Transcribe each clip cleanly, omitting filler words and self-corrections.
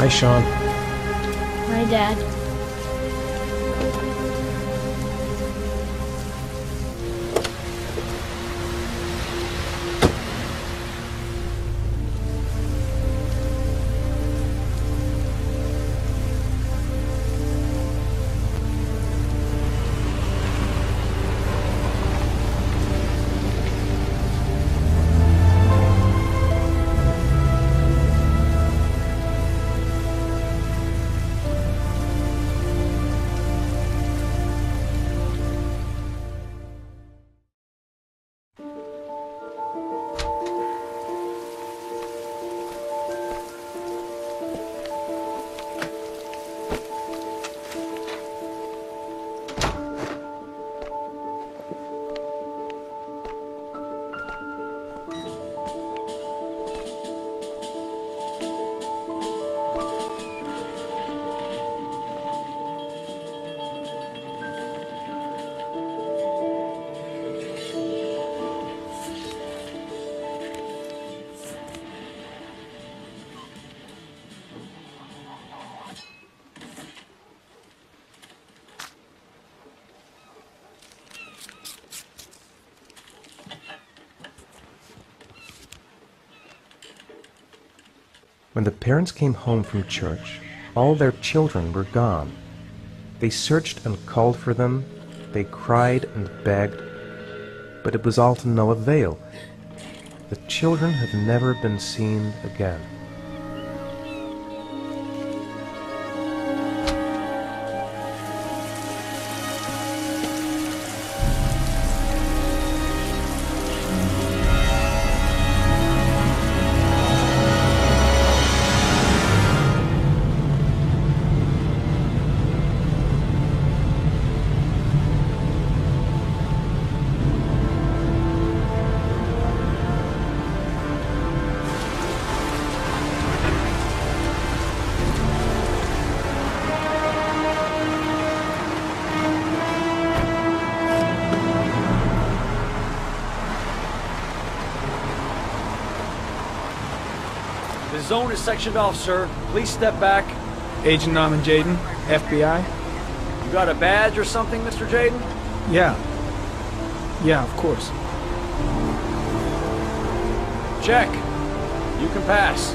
Hi, Sean. My dad. When the parents came home from church, all their children were gone. They searched and called for them, they cried and begged, but it was all to no avail. The children have never been seen again. The zone is sectioned off, sir. Please step back. Agent Norman Jaden, FBI? You got a badge or something, Mr. Jaden? Yeah. Yeah, of course. Check. You can pass.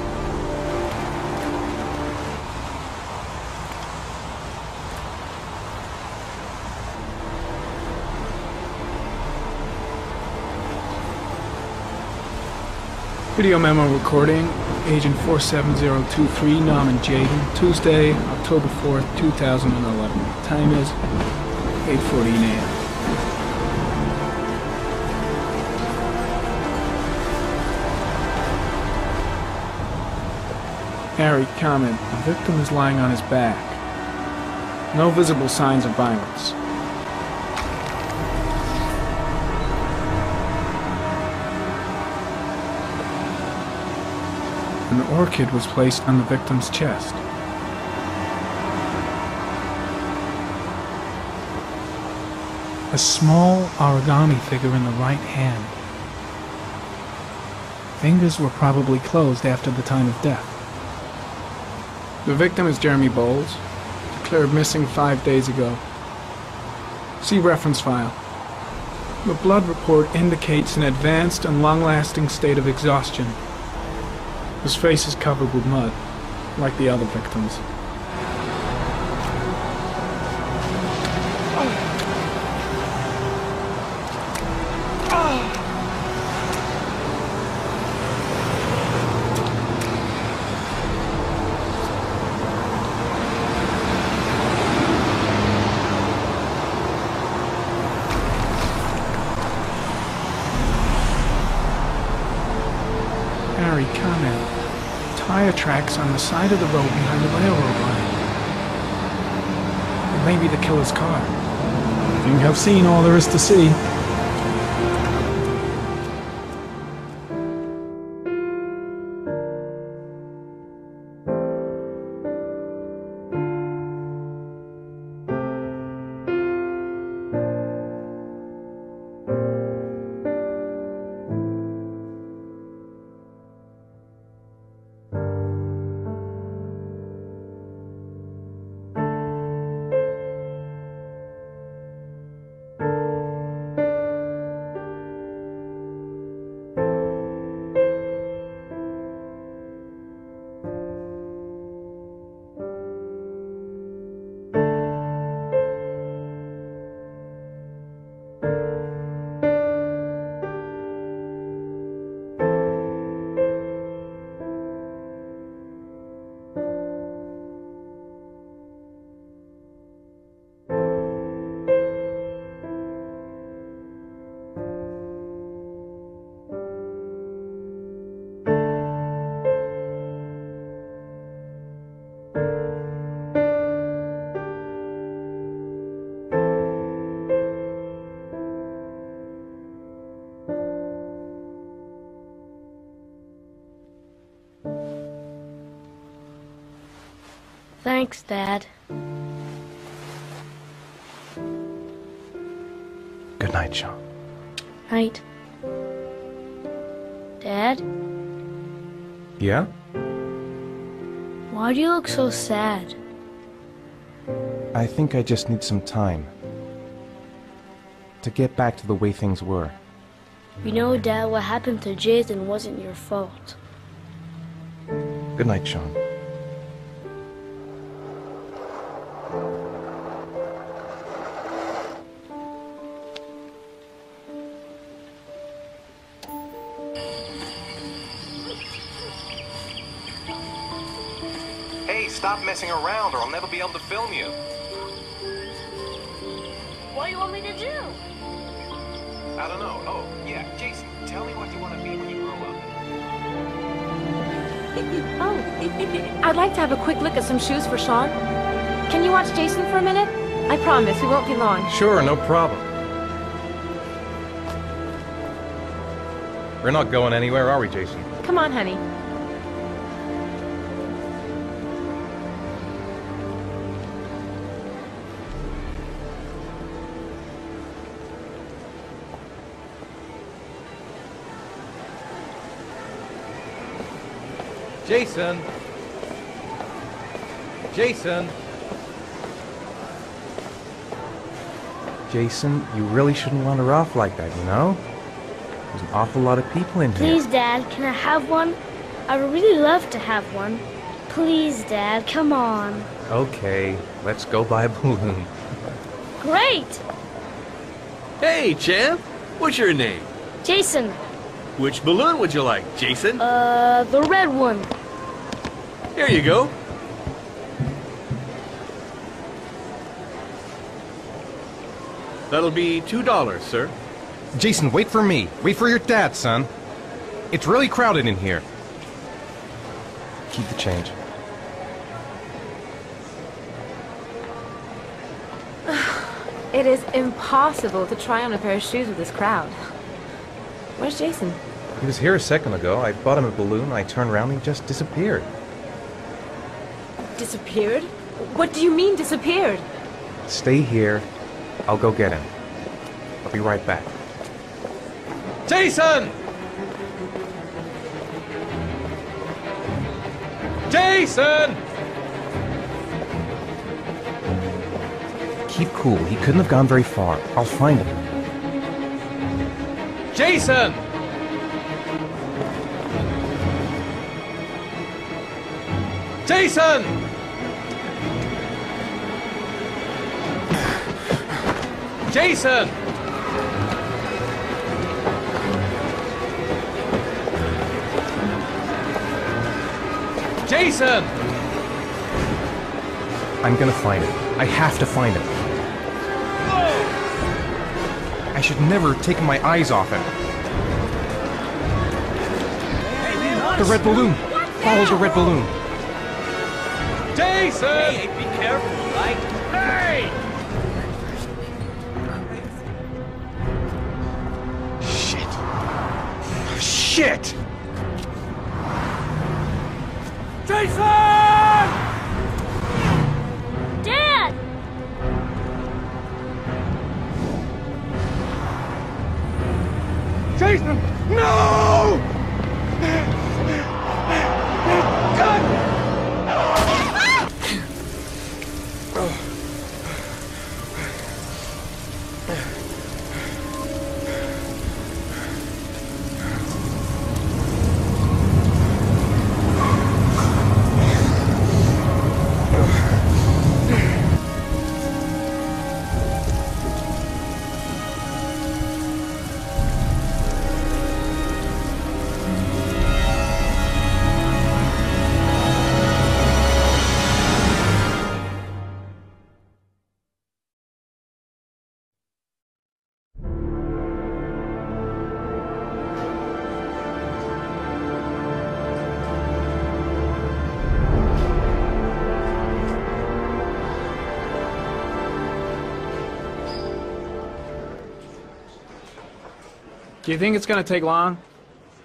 Video memo recording, Agent 47023, Norman Jaden, Tuesday, October 4th, 2011. Time is 8:14 a.m. Harry, comment. The victim is lying on his back. No visible signs of violence. An orchid was placed on the victim's chest. A small origami figure in the right hand. Fingers were probably closed after the time of death. The victim is Jeremy Bowles, declared missing 5 days ago. See reference file. The blood report indicates an advanced and long-lasting state of exhaustion. His face is covered with mud, like the other victims. Harry, comment. Tire tracks on the side of the road behind the railroad line. It may be the killer's car. I think I've seen all there is to see. Thanks, Dad. Good night, Sean. Night. Dad, Yeah? why do you look so sad? I think I just need some time to get back to the way things were. You know, Dad, what happened to Jason wasn't your fault. Good night, Sean. Hey, stop messing around or I'll never be able to film you. What do you want me to do? I don't know. Oh, yeah, Jason, tell me what you want to be when you grow up. Oh, I'd like to have a quick look at some shoes for Sean. Can you watch Jason for a minute? I promise, we won't be long. Sure, no problem. We're not going anywhere, are we, Jason? Come on, honey. Jason! Jason! Jason, you really shouldn't wander off like that, you know? There's an awful lot of people in here. Please, Dad, can I have one? I would really love to have one. Please, Dad, come on. Okay, let's go buy a balloon. Great! Hey, champ! What's your name? Jason, Which balloon would you like, Jason? the red one. Here you go. That'll be $2, sir. Jason, wait for me. Wait for your dad, son. It's really crowded in here. Keep the change. It is impossible to try on a pair of shoes with this crowd. Where's Jason? He was here a second ago. I bought him a balloon, I turned around and he just disappeared. Disappeared? What do you mean disappeared? Stay here. I'll go get him. I'll be right back. Jason! Jason! Keep cool. He couldn't have gone very far. I'll find him. Jason! Jason! Jason! Jason! I'm gonna find him. I have to find him. I should never have taken my eyes off him. The red balloon! Follow the red balloon! Jason! Hey, be careful, right? Hey! Shit! Jason! Dad! Jason! No! Do you think it's gonna take long?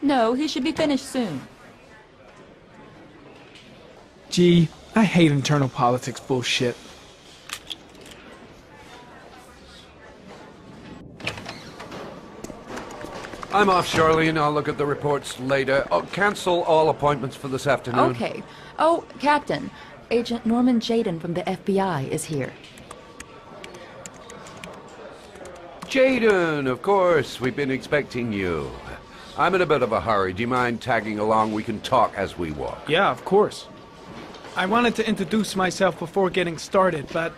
No, he should be finished soon. Gee, I hate internal politics bullshit. I'm off, Charlene. I'll look at the reports later. Oh, cancel all appointments for this afternoon. Okay. Oh, Captain. Agent Norman Jaden from the FBI is here. Jaden, of course. We've been expecting you. I'm in a bit of a hurry. Do you mind tagging along? We can talk as we walk. Yeah, of course. I wanted to introduce myself before getting started, but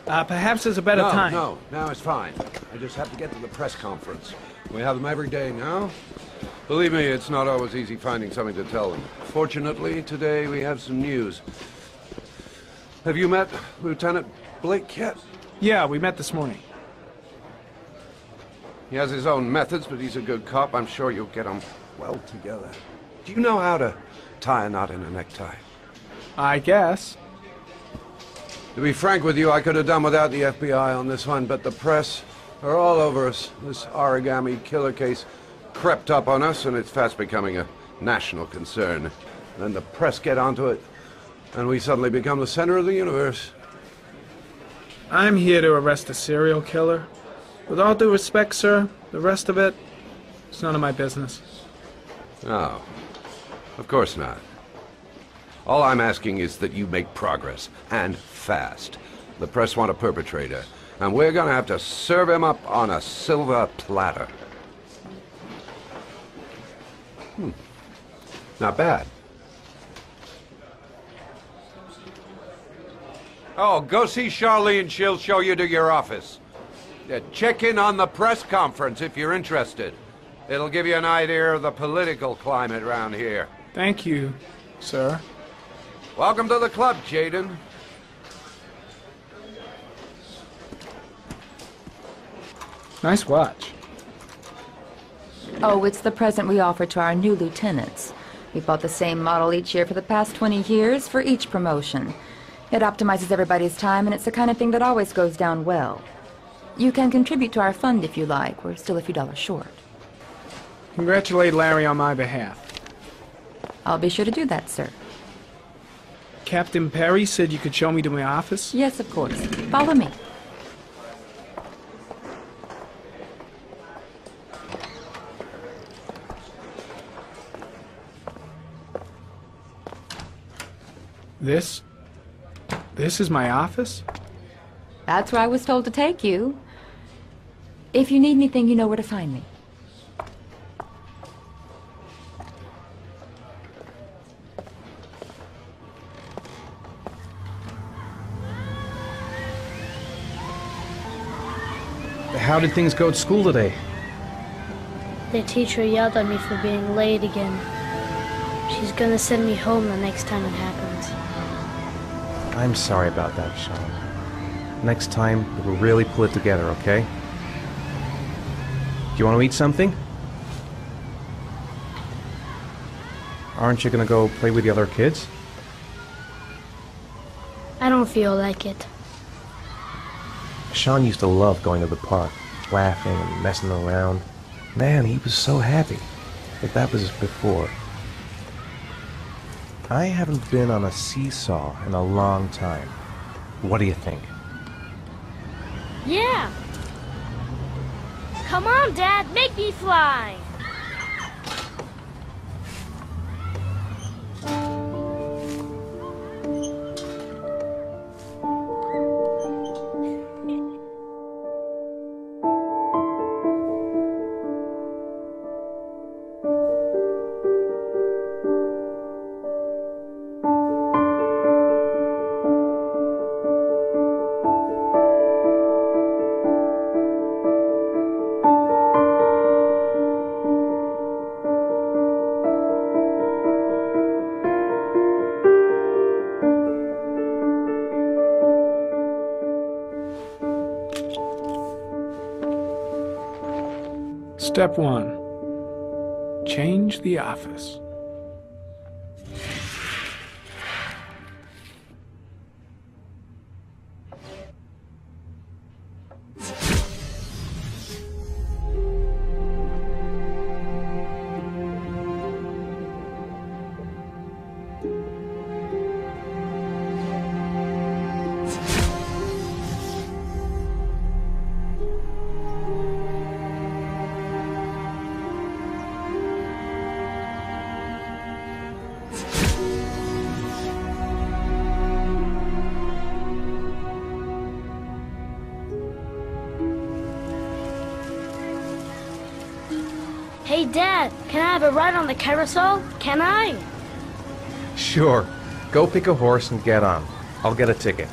perhaps there's a better time. No, it's fine. I just have to get to the press conference. We have them every day now. Believe me, it's not always easy finding something to tell them. Fortunately, today we have some news. Have you met Lieutenant Blake yet? Yeah, we met this morning. He has his own methods, but he's a good cop. I'm sure you'll get on well together. Do you know how to tie a knot in a necktie? I guess. To be frank with you, I could have done without the FBI on this one, but the press are all over us. This origami killer case crept up on us, and it's fast becoming a national concern. Then the press get onto it, and we suddenly become the center of the universe. I'm here to arrest a serial killer. With all due respect, sir, the rest of it, it's none of my business. No, of course not. All I'm asking is that you make progress, and fast. The press want a perpetrator, and we're gonna have to serve him up on a silver platter. Not bad. Oh, go see Charlene. She'll show you to your office. Check in on the press conference if you're interested. It'll give you an idea of the political climate around here. Thank you, sir. Welcome to the club, Jaden. Nice watch. Oh, it's the present we offer to our new lieutenants. We bought the same model each year for the past 20 years for each promotion. It optimizes everybody's time, and it's the kind of thing that always goes down well. You can contribute to our fund if you like. We're still a few dollars short. Congratulate Larry on my behalf. I'll be sure to do that, sir. Captain Perry said you could show me to my office? Yes, of course. Follow me. This is my office? That's where I was told to take you. If you need anything, you know where to find me. How did things go at school today? The teacher yelled at me for being late again. She's gonna send me home the next time it happens. I'm sorry about that, Sean. Next time, we'll really pull it together, okay? Do you want to eat something? Aren't you gonna go play with the other kids? I don't feel like it. Sean used to love going to the park, laughing and messing around. Man, he was so happy. But that was before. I haven't been on a seesaw in a long time. What do you think? Yeah! Come on, Dad, make me fly! Step 1. Change the office. Hey, Dad, can I have a ride on the carousel? Can I? Sure. Go pick a horse and get on. I'll get a ticket.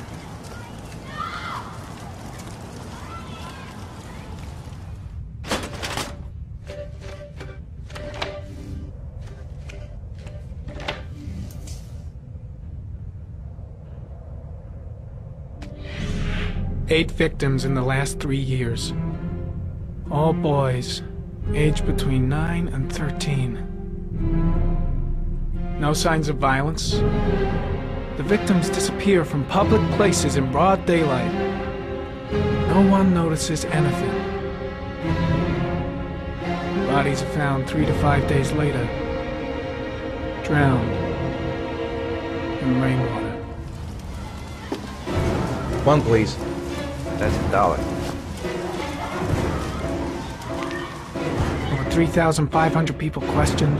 Eight victims in the last 3 years. All boys, aged between 9 and 13. No signs of violence. The victims disappear from public places in broad daylight. No one notices anything. Bodies are found 3 to 5 days later, drowned in rainwater. One, please. That's $1. Over 3,500 people questioned.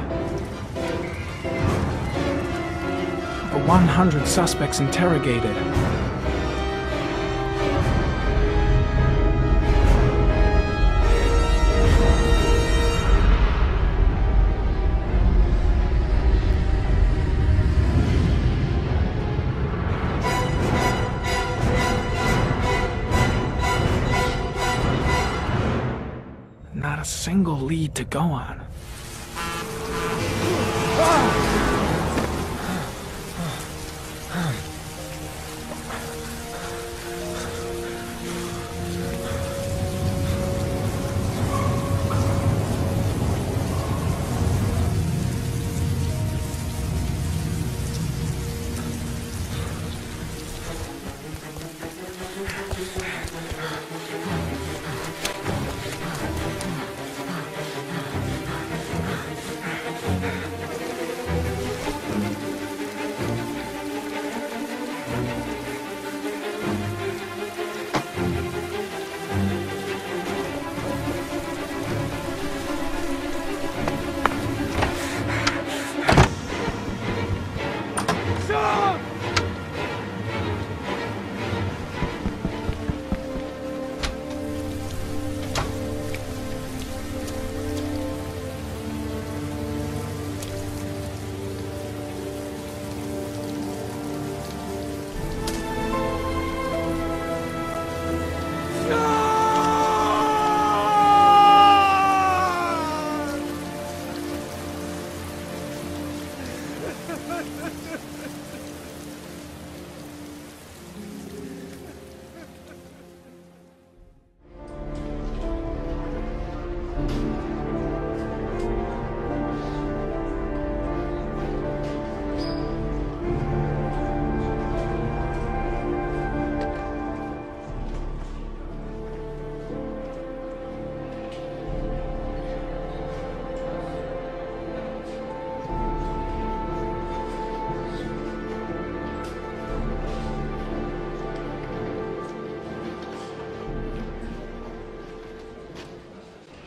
Over 100 suspects interrogated. Not a single lead to go on.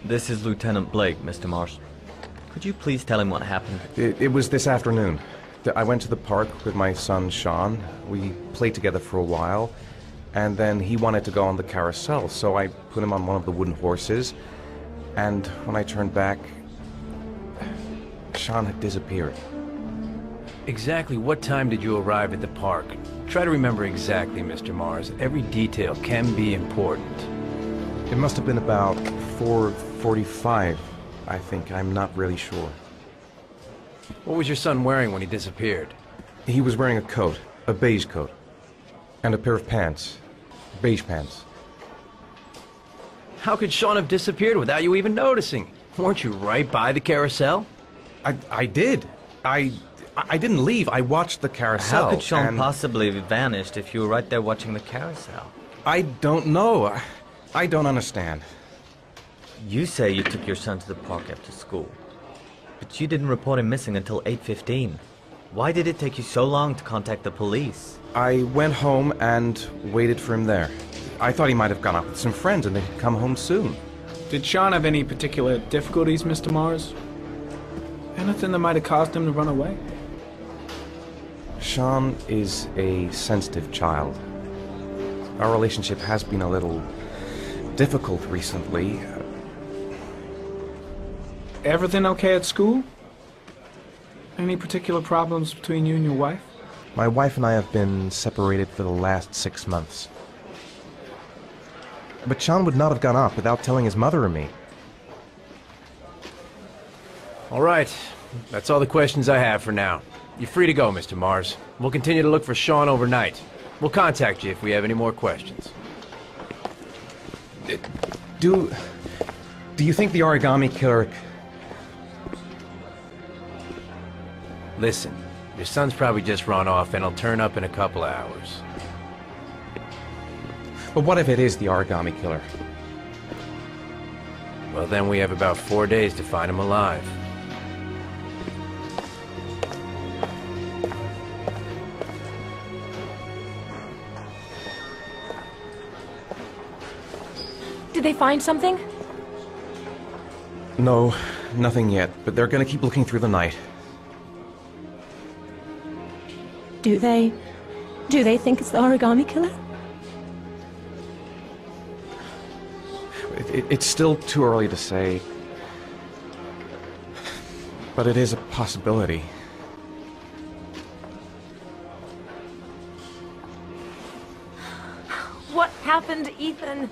This is Lieutenant Blake, Mr. Marsh. Could you please tell him what happened? It was this afternoon. I went to the park with my son, Sean. We played together for a while, and then he wanted to go on the carousel, so I put him on one of the wooden horses, and when I turned back, Sean had disappeared. Exactly what time did you arrive at the park? Try to remember exactly, Mr. Mars. Every detail can be important. It must have been about 4:45, I think. I'm not really sure. What was your son wearing when he disappeared? He was wearing a coat, a beige coat, and a pair of pants, beige pants. How could Sean have disappeared without you even noticing? Weren't you right by the carousel? I did. I didn't leave. I watched the carousel. How could Sean possibly have vanished if you were right there watching the carousel? I don't know. I don't understand. You say you took your son to the park after school, but you didn't report him missing until 8:15. Why did it take you so long to contact the police? I went home and waited for him there. I thought he might have gone out with some friends and they'd come home soon. Did Sean have any particular difficulties, Mr. Mars? Anything that might have caused him to run away? Sean is a sensitive child. Our relationship has been a little difficult recently. Everything okay at school? Any particular problems between you and your wife? My wife and I have been separated for the last 6 months. But Sean would not have gone off without telling his mother or me. All right. That's all the questions I have for now. You're free to go, Mr. Mars. We'll continue to look for Sean overnight. We'll contact you if we have any more questions. Do you think the origami killer... Listen, your son's probably just run off and he'll turn up in a couple of hours. But what if it is the origami killer? Well, then we have about 4 days to find him alive. Did they find something? No, nothing yet, but they're gonna keep looking through the night. Do they think it's the origami killer? It's still too early to say. But it is a possibility. What happened, Ethan?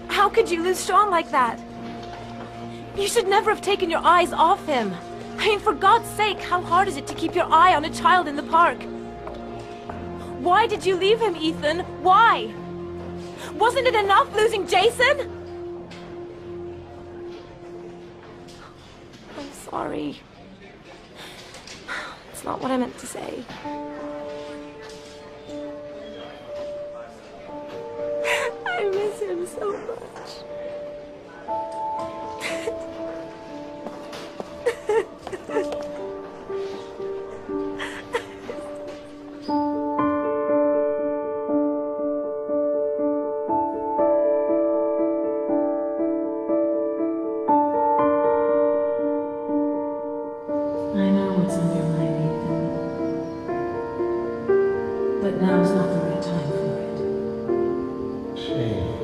How could you lose Sean like that? You should never have taken your eyes off him. I mean, for God's sake, how hard is it to keep your eye on a child in the park? Why did you leave him, Ethan? Why? Wasn't it enough losing Jason? I'm sorry. It's not what I meant to say. I miss him so much. I know what's on your mind, Ethan. But now's not the right time for it. Shame.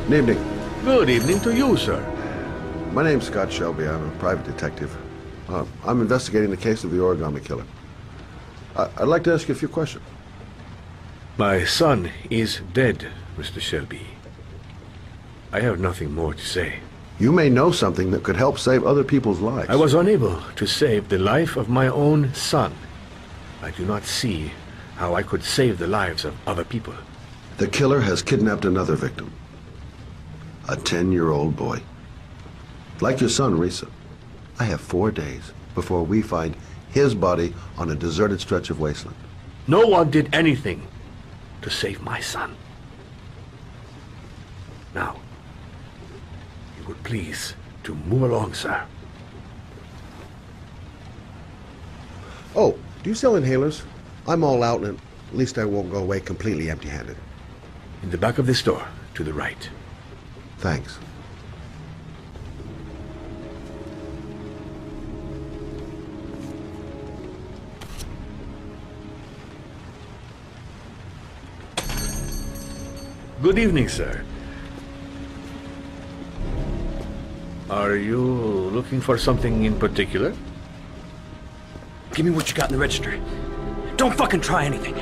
Good evening. Good evening to you, sir. My name's Scott Shelby. I'm a private detective. I'm investigating the case of the origami killer. I'd like to ask you a few questions. My son is dead, Mr. Shelby. I have nothing more to say. You may know something that could help save other people's lives. I was unable to save the life of my own son. I do not see how I could save the lives of other people. The killer has kidnapped another victim. A 10-year-old boy. Like your son, Risa. I have 4 days before we find his body on a deserted stretch of wasteland. No one did anything to save my son. Now, you would please to move along, sir. Oh, do you sell inhalers? I'm all out, and at least I won't go away completely empty-handed. In the back of the store, to the right. Thanks. Good evening, sir. Are you looking for something in particular? Give me what you got in the register. Don't fucking try anything.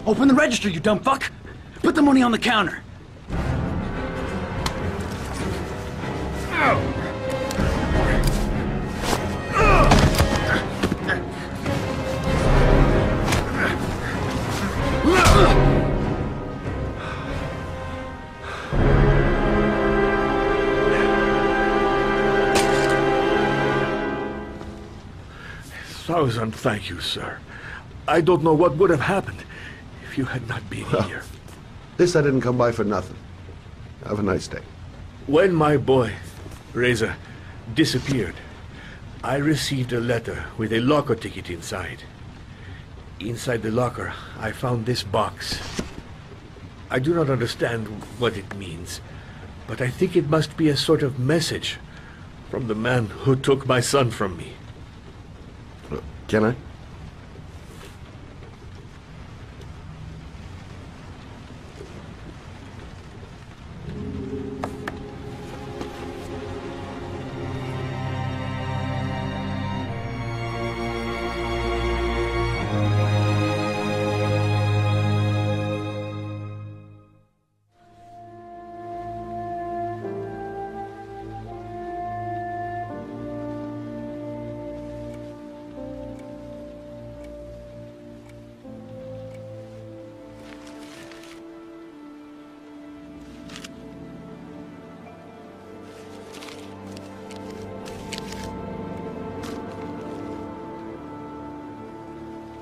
Open the register, you dumb fuck! Put the money on the counter! 1,000 thank you, sir. I don't know what would have happened if you had not been here. This I didn't come by for nothing. Have a nice day. When my boy, Reza, disappeared, I received a letter with a locker ticket inside. Inside the locker, I found this box. I do not understand what it means, but I think it must be a sort of message from the man who took my son from me. Can I?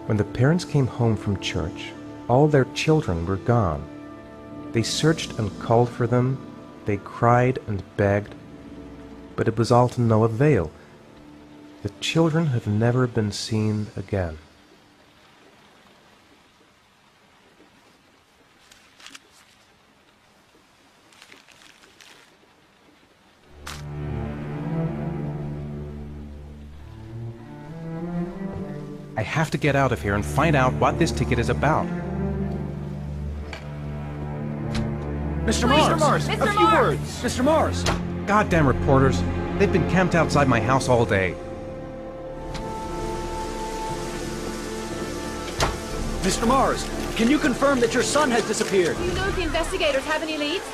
When the parents came home from church, all their children were gone. They searched and called for them, they cried and begged, but it was all to no avail. The children have never been seen again. I have to get out of here and find out what this ticket is about. Mr. Mars! A few words! Mr. Mars! Goddamn reporters. They've been camped outside my house all day. Mr. Mars, can you confirm that your son has disappeared? Do you know if the investigators have any leads?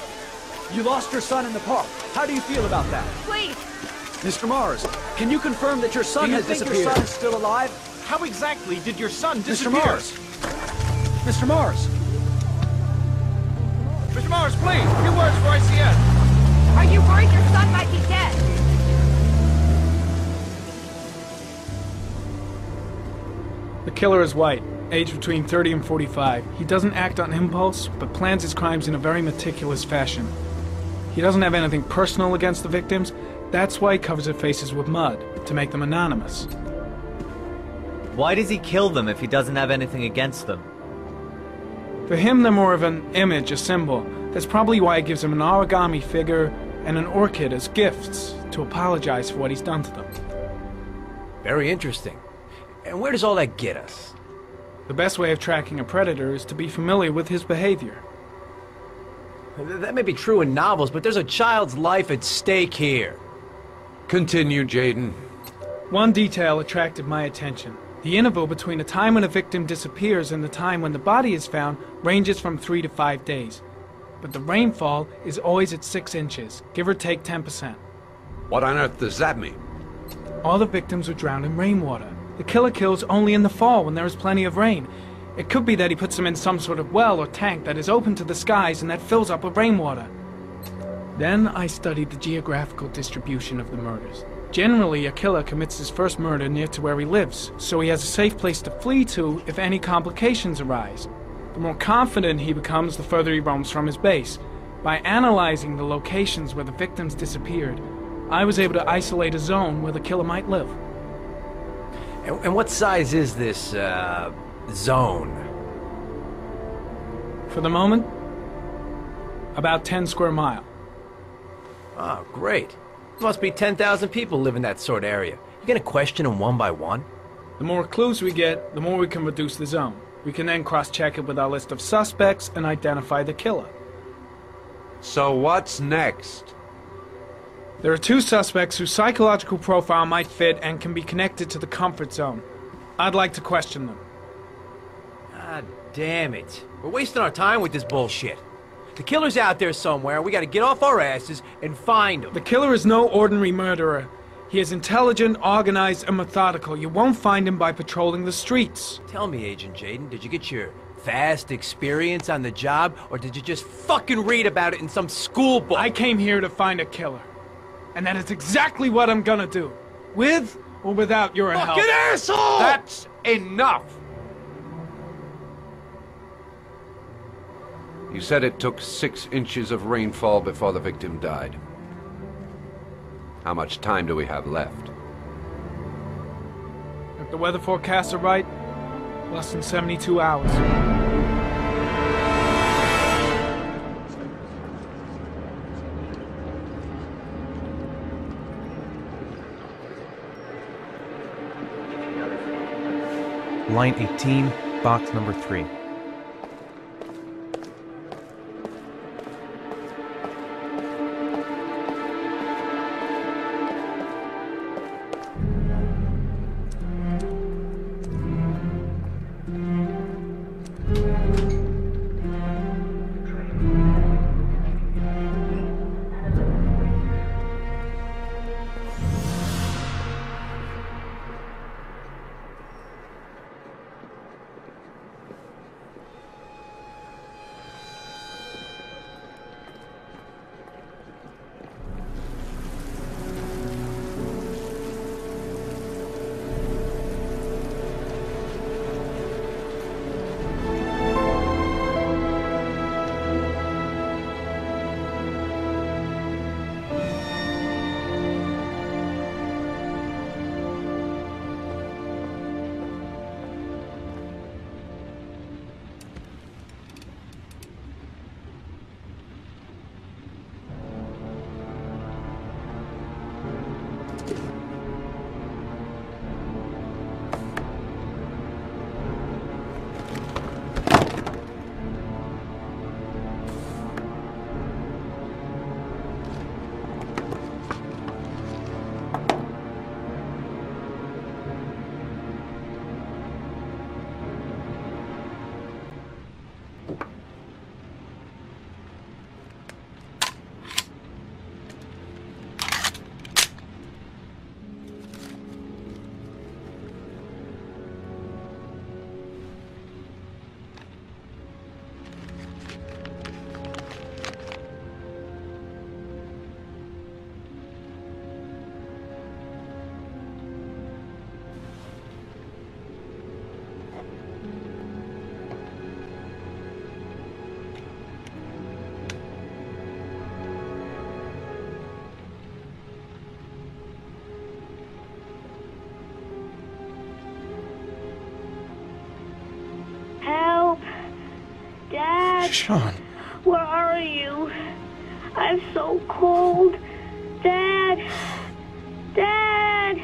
You lost your son in the park. How do you feel about that? Please! Mr. Mars, can you confirm that your son has disappeared? Do you think your son is still alive? How exactly did your son disappear? Mr. Mars! Mr. Mars! Mr. Mars, please! A few words for ICS! Are you worried your son might be dead? The killer is white, aged between 30 and 45. He doesn't act on impulse, but plans his crimes in a very meticulous fashion. He doesn't have anything personal against the victims. That's why he covers their faces with mud, to make them anonymous. Why does he kill them if he doesn't have anything against them? For him, they're more of an image, a symbol. That's probably why he gives them an origami figure and an orchid as gifts to apologize for what he's done to them. Very interesting. And where does all that get us? The best way of tracking a predator is to be familiar with his behavior. That may be true in novels, but there's a child's life at stake here. Continue, Jaden. One detail attracted my attention. The interval between the time when a victim disappears and the time when the body is found ranges from 3 to 5 days. But the rainfall is always at 6 inches, give or take 10%. What on earth does that mean? All the victims were drowned in rainwater. The killer kills only in the fall when there is plenty of rain. It could be that he puts them in some sort of well or tank that is open to the skies and that fills up with rainwater. Then I studied the geographical distribution of the murders. Generally, a killer commits his first murder near to where he lives, so he has a safe place to flee to if any complications arise. The more confident he becomes, the further he roams from his base. By analyzing the locations where the victims disappeared, I was able to isolate a zone where the killer might live. And what size is this, zone? For the moment, about 10 square miles. Oh, great. Must be 10,000 people live in that sort of area. You gonna question them one by one? The more clues we get, the more we can reduce the zone. We can then cross-check it with our list of suspects and identify the killer. So what's next? There are 2 suspects whose psychological profile might fit and can be connected to the comfort zone. I'd like to question them. God damn it. We're wasting our time with this bullshit. The killer's out there somewhere. We gotta get off our asses and find him. The killer is no ordinary murderer. He is intelligent, organized, and methodical. You won't find him by patrolling the streets. Tell me, Agent Jaden, did you get your vast experience on the job, or did you just fucking read about it in some school book? I came here to find a killer. And that is exactly what I'm gonna do. With or without your help. Fucking asshole! That's enough! You said it took 6 inches of rainfall before the victim died. How much time do we have left? If the weather forecasts are right, less than 72 hours. Line 18, box number 3. Sean. Where are you? I'm so cold. Dad! Dad!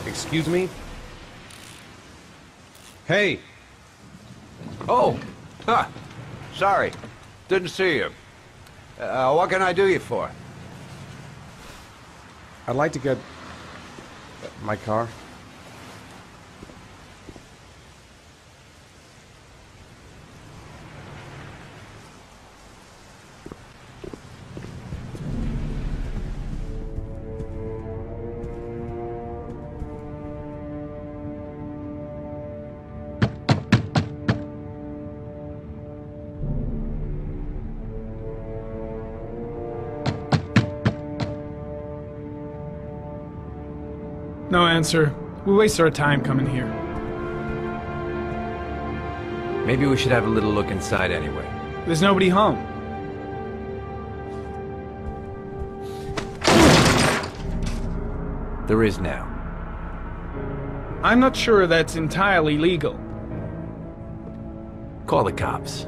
Excuse me? Hey! Oh! Huh. Sorry. Didn't see you. What can I do you for? I'd like to get... my car. No answer. We waste our time coming here. Maybe we should have a little look inside anyway. There's nobody home. There is now. I'm not sure that's entirely legal. Call the cops.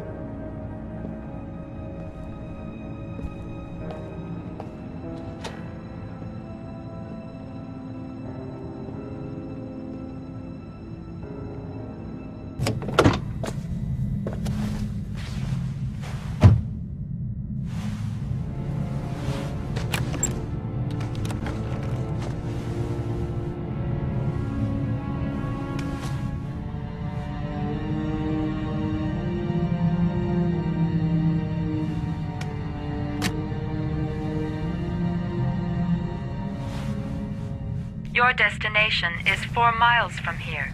Your destination is 4 miles from here.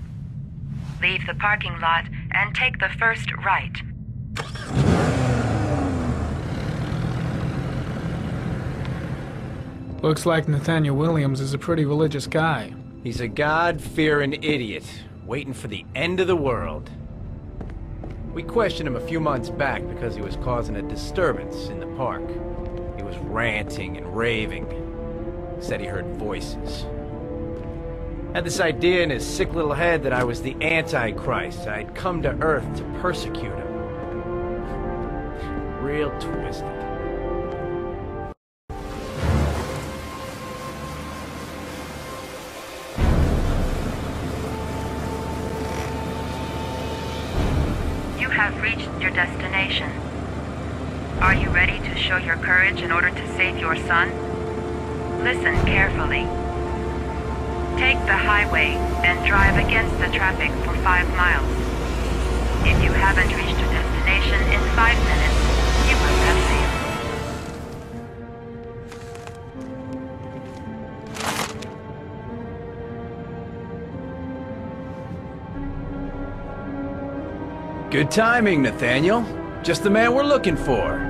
Leave the parking lot and take the first right. Looks like Nathaniel Williams is a pretty religious guy. He's a God-fearing idiot, waiting for the end of the world. We questioned him a few months back because he was causing a disturbance in the park. He was ranting and raving. Said he heard voices. Had this idea in his sick little head that I was the Antichrist. I'd come to Earth to persecute him. Real twisted. You have reached your destination. Are you ready to show your courage in order to save your son? Listen carefully. Take the highway and drive against the traffic for 5 miles. If you haven't reached your destination in 5 minutes, you will have failed. Good timing, Nathaniel. Just the man we're looking for.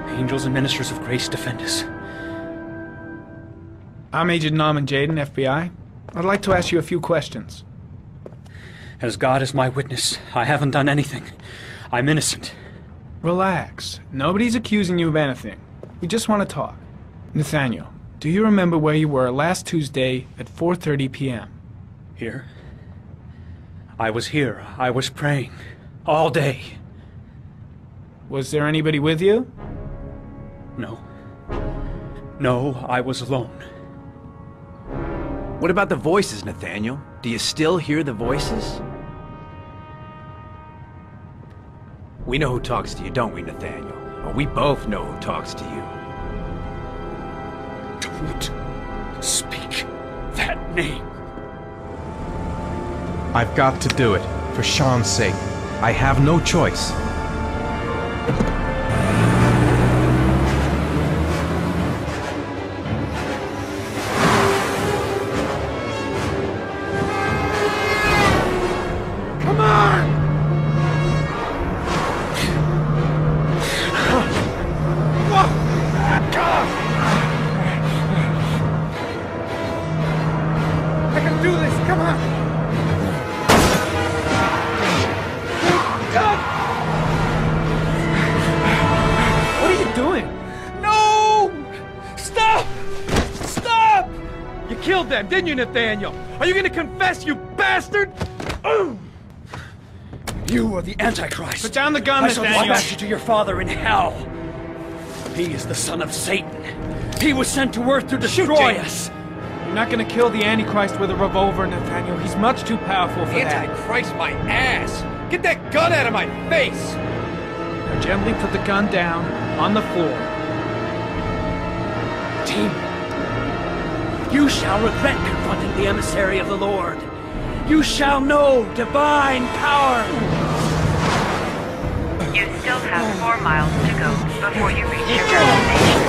Angels and ministers of grace defend us. I'm Agent Norman Jaden, FBI. I'd like to ask you a few questions. As God is my witness, I haven't done anything. I'm innocent. Relax. Nobody's accusing you of anything. We just want to talk. Nathaniel, do you remember where you were last Tuesday at 4:30 p.m.? Here? I was here. I was praying. All day. Was there anybody with you? No. No, I was alone. What about the voices, Nathaniel? Do you still hear the voices? We know who talks to you, don't we, Nathaniel? Well, we both know who talks to you. Don't speak that name. I've got to do it, for Sean's sake. I have no choice. Didn't you, Nathaniel? Are you gonna confess, you bastard? You are the Antichrist. Put down the gun, Nathaniel. I shall dispatch you to your father in hell. He is the son of Satan. He was sent to Earth to destroy us. You're not gonna kill the Antichrist with a revolver, Nathaniel. He's much too powerful for that. Antichrist, my ass! Get that gun out of my face! Now gently put the gun down on the floor. Team. You shall regret confronting the emissary of the Lord. You shall know divine power. You still have 4 miles to go before you reach your destination.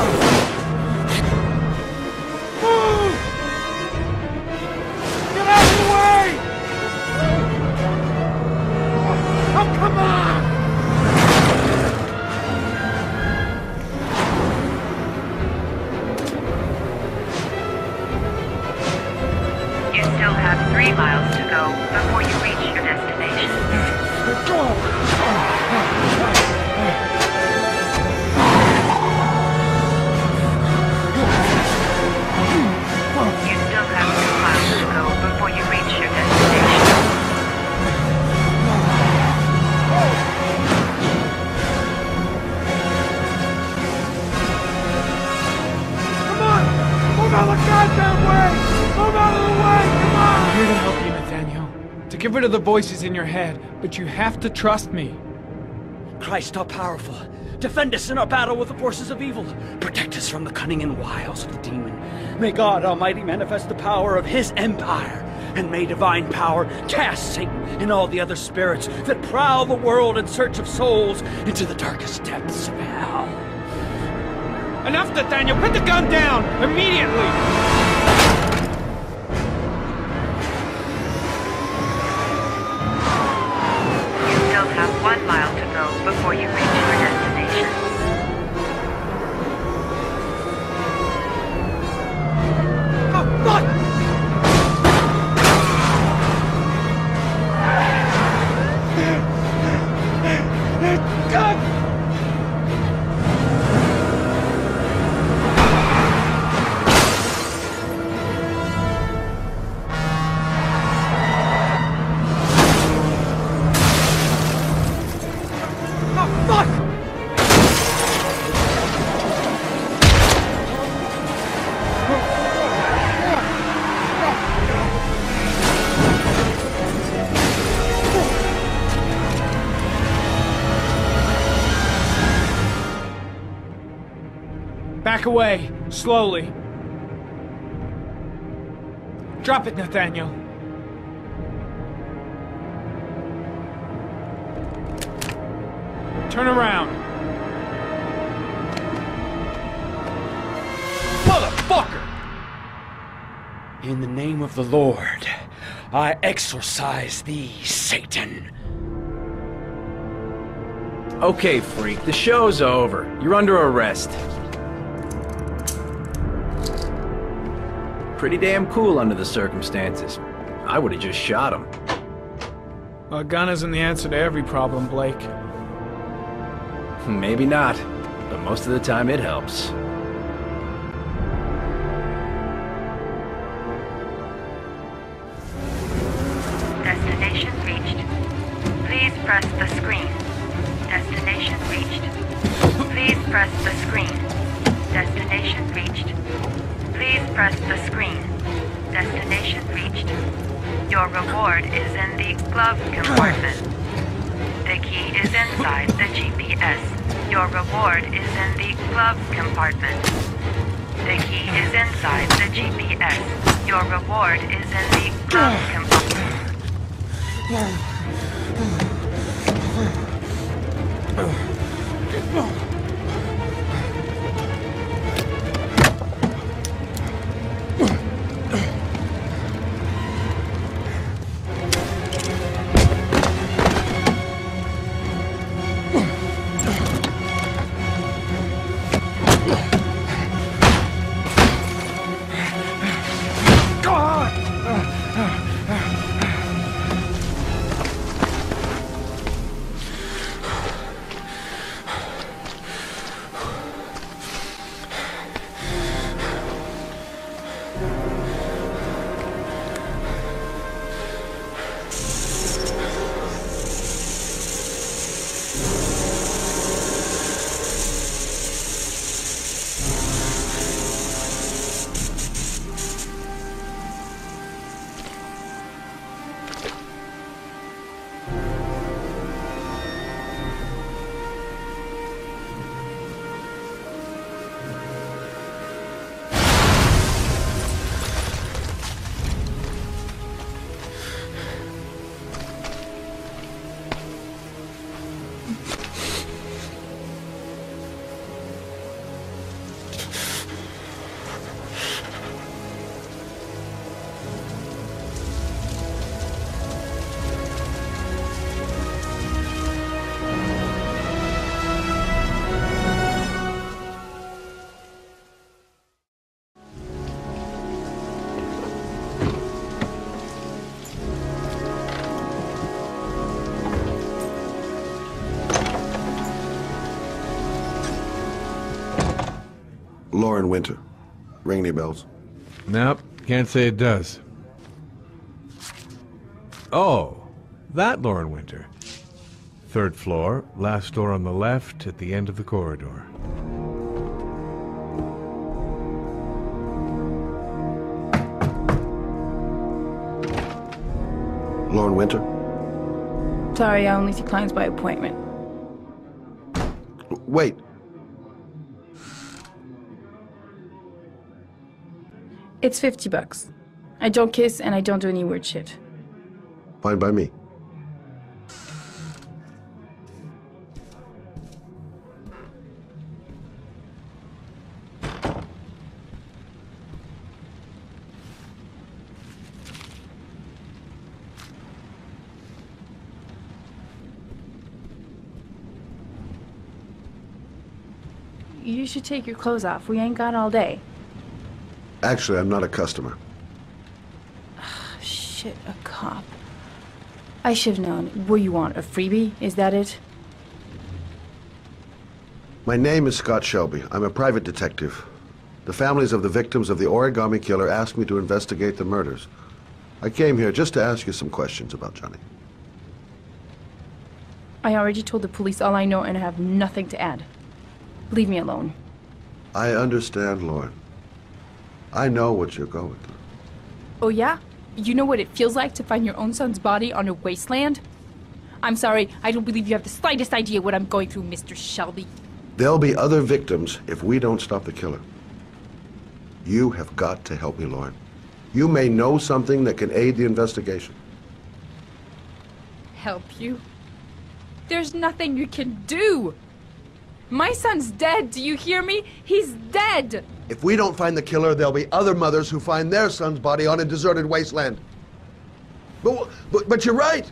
Get out of the way! Oh, come on! You still have 3 miles to go before you reach your destination. get rid of the voices in your head, but you have to trust me. Christ all-powerful, defend us in our battle with the forces of evil. Protect us from the cunning and wiles of the demon. May God Almighty manifest the power of His empire, and may divine power cast Satan and all the other spirits that prowl the world in search of souls into the darkest depths of hell. Enough, Nathaniel! Put the gun down! Immediately! Have 1 mile to go before you reach your destination. Oh, fuck! God! Back away, slowly. Drop it, Nathaniel. Turn around. Motherfucker! In the name of the Lord, I exorcise thee, Satan. Okay, freak, the show's over. You're under arrest. Pretty damn cool under the circumstances. I would've just shot him. A gun isn't the answer to every problem, Blake. Maybe not, but most of the time it helps. Destination reached. Please press the screen. Destination reached. Please press the screen. Destination reached. Please press the screen. Destination reached. Your reward is in the glove compartment. The key is inside the GPS. Your reward is in the glove compartment. The key is inside the GPS. Your reward is in the glove compartment. Lauren Winter. Ring any bells? Nope, can't say it does. Oh, that Lauren Winter. 3rd floor, last door on the left at the end of the corridor. Lauren Winter? Sorry, I only see clients by appointment. Wait. It's $50. I don't kiss and I don't do any weird shit. Fine by me. You should take your clothes off. We ain't got all day. Actually, I'm not a customer. Shit, a cop. I should have known. What do you want, a freebie? Is that it? My name is Scott Shelby. I'm a private detective. The families of the victims of the origami killer asked me to investigate the murders. I came here just to ask you some questions about Johnny. I already told the police all I know and I have nothing to add. Leave me alone. I understand, Lauren. I know what you're going through. Oh yeah? You know what it feels like to find your own son's body on a wasteland? I'm sorry, I don't believe you have the slightest idea what I'm going through, Mr. Shelby. There'll be other victims if we don't stop the killer. You have got to help me, Lauren. You may know something that can aid the investigation. Help you? There's nothing you can do! My son's dead, do you hear me? He's dead! If we don't find the killer, there'll be other mothers who find their son's body on a deserted wasteland. But you're right.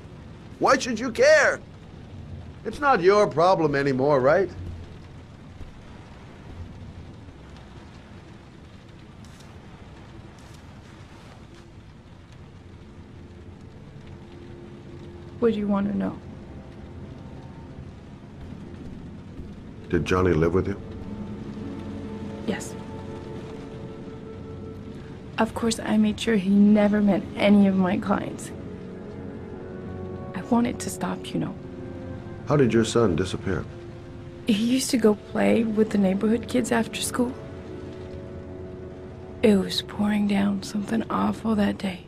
Why should you care? It's not your problem anymore, right? What do you want to know? Did Johnny live with you? Yes. Of course, I made sure he never met any of my clients. I wanted to stop, you know. How did your son disappear? He used to go play with the neighborhood kids after school. It was pouring down something awful that day.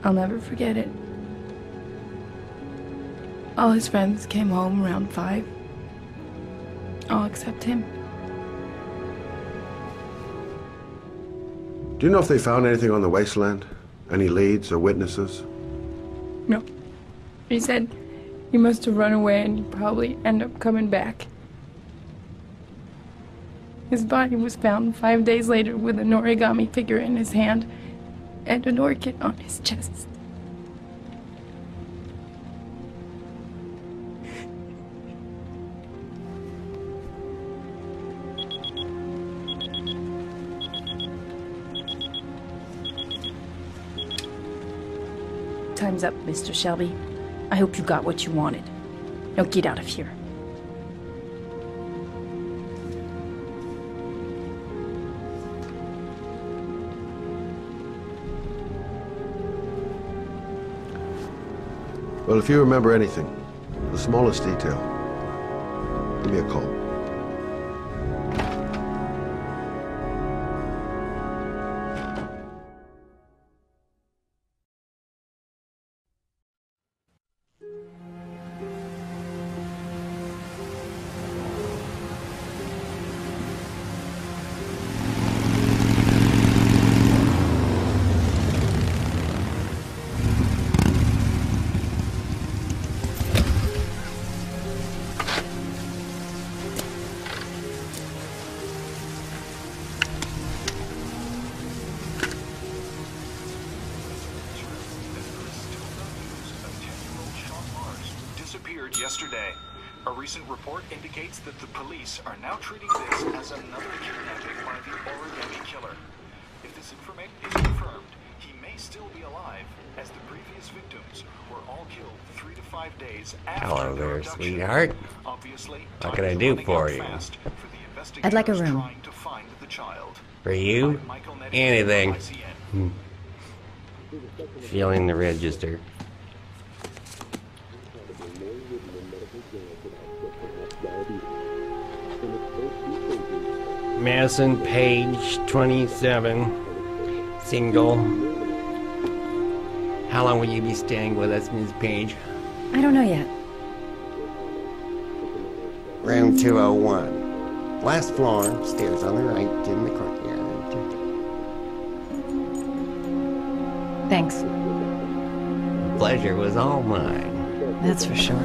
I'll never forget it. All his friends came home around 5. All except him. Do you know if they found anything on the wasteland? Any leads or witnesses? No. He said he must have run away and he'd probably end up coming back. His body was found 5 days later with an origami figure in his hand and an orchid on his chest. Time's up, Mr. Shelby. I hope you got what you wanted. Now get out of here. Well, if you remember anything, the smallest detail, give me a call. Yesterday. A recent report indicates that the police are now treating this as another kidnapping by the origami killer. If this information is confirmed, he may still be alive, as the previous victims were all killed 3 to 5 days after Hello their there, abduction. sweetheart. Obviously, What can I do for you? I'd like a room. For you? Anything. Feeling the register. Madison, page 27. Single. How long will you be staying with us, Ms. Page? I don't know yet. Room 201. Last floor, stairs on the right, in the courtyard. Thanks. The pleasure was all mine. That's for sure.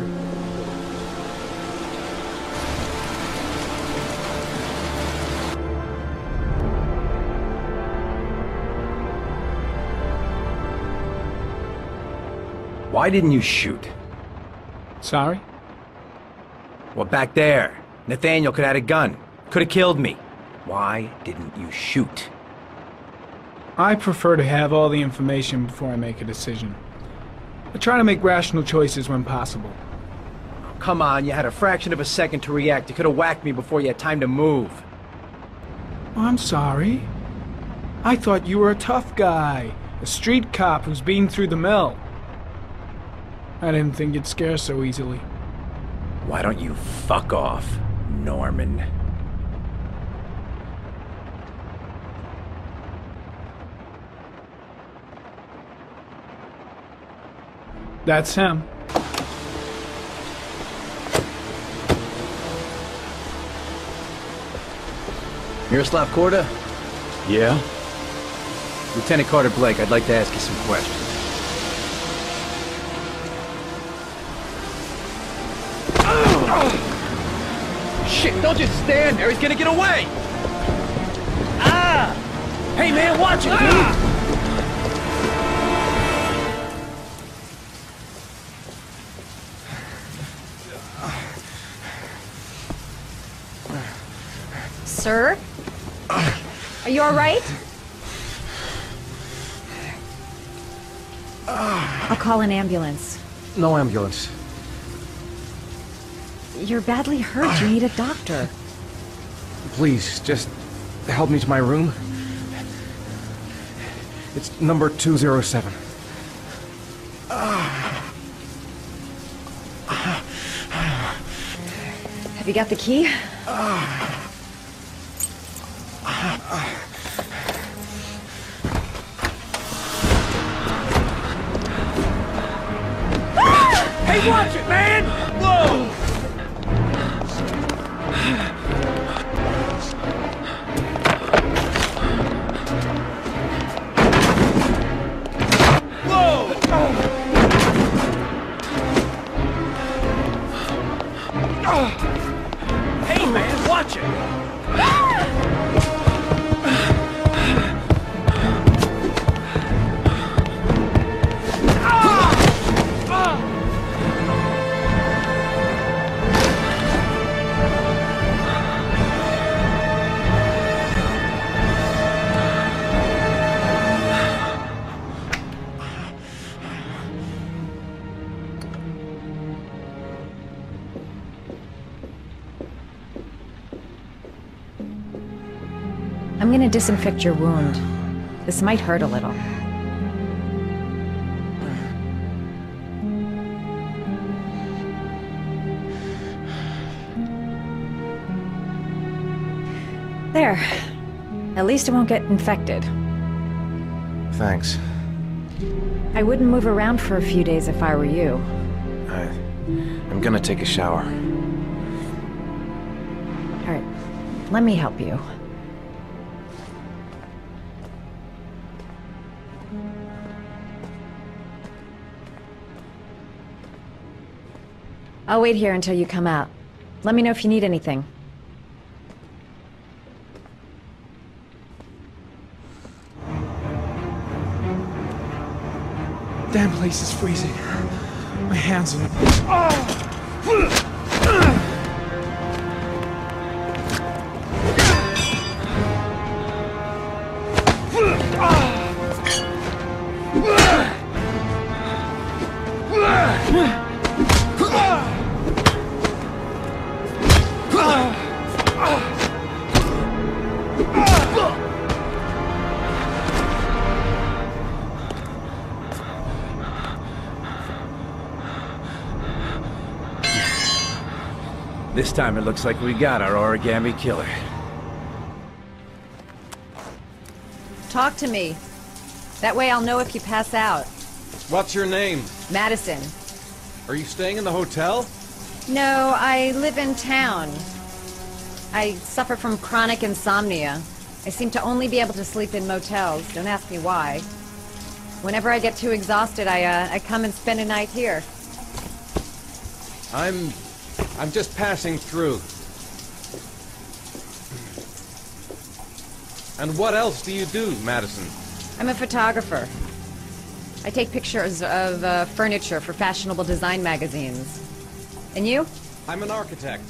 Why didn't you shoot? Sorry? Well, back there. Nathaniel could have had a gun. Could have killed me. Why didn't you shoot? I prefer to have all the information before I make a decision. I try to make rational choices when possible. Come on, you had a fraction of a second to react. You could have whacked me before you had time to move. I'm sorry. I thought you were a tough guy. A street cop who's been through the mill. I didn't think you'd scare so easily. Why don't you fuck off, Norman? That's him. Miroslav Korda? Yeah? Lieutenant Carter Blake, I'd like to ask you some questions. Shit, don't just stand there, he's gonna get away! Ah! Hey man, watch it, dude! Sir? Are you alright? I'll call an ambulance. No ambulance. You're badly hurt. You need a doctor. Please, just help me to my room. It's number 207. Have you got the key? Hey, watch it, man! Whoa! Hey, man, watch it! I'm gonna disinfect your wound. This might hurt a little. There. At least it won't get infected. Thanks. I wouldn't move around for a few days if I were you. I'm gonna take a shower. Alright, let me help you. I'll wait here until you come out. Let me know if you need anything. Damn place is freezing. My hands are... This time it looks like we got our origami killer. Talk to me. That way I'll know if you pass out. What's your name? Madison. Are you staying in the hotel? No, I live in town. I suffer from chronic insomnia. I seem to only be able to sleep in motels. Don't ask me why. Whenever I get too exhausted, I come and spend a night here. I'm just passing through. And what else do you do, Madison? I'm a photographer. I take pictures of furniture for fashionable design magazines. And you? I'm an architect.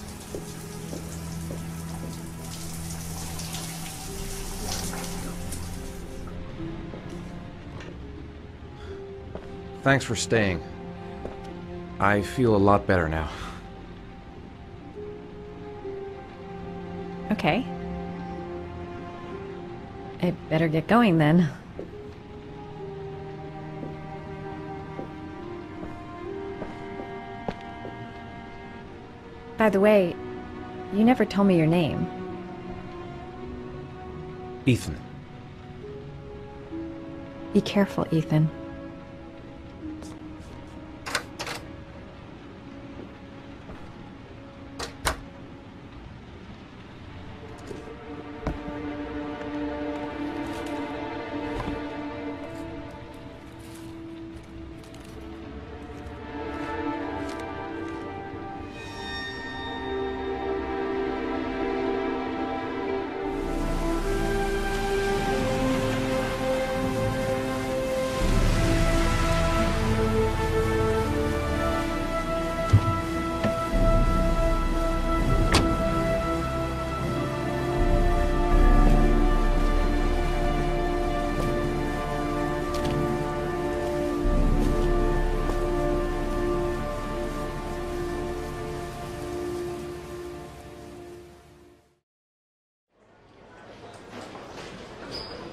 Thanks for staying. I feel a lot better now. Okay. I better get going then. By the way, you never told me your name. Ethan. Be careful, Ethan.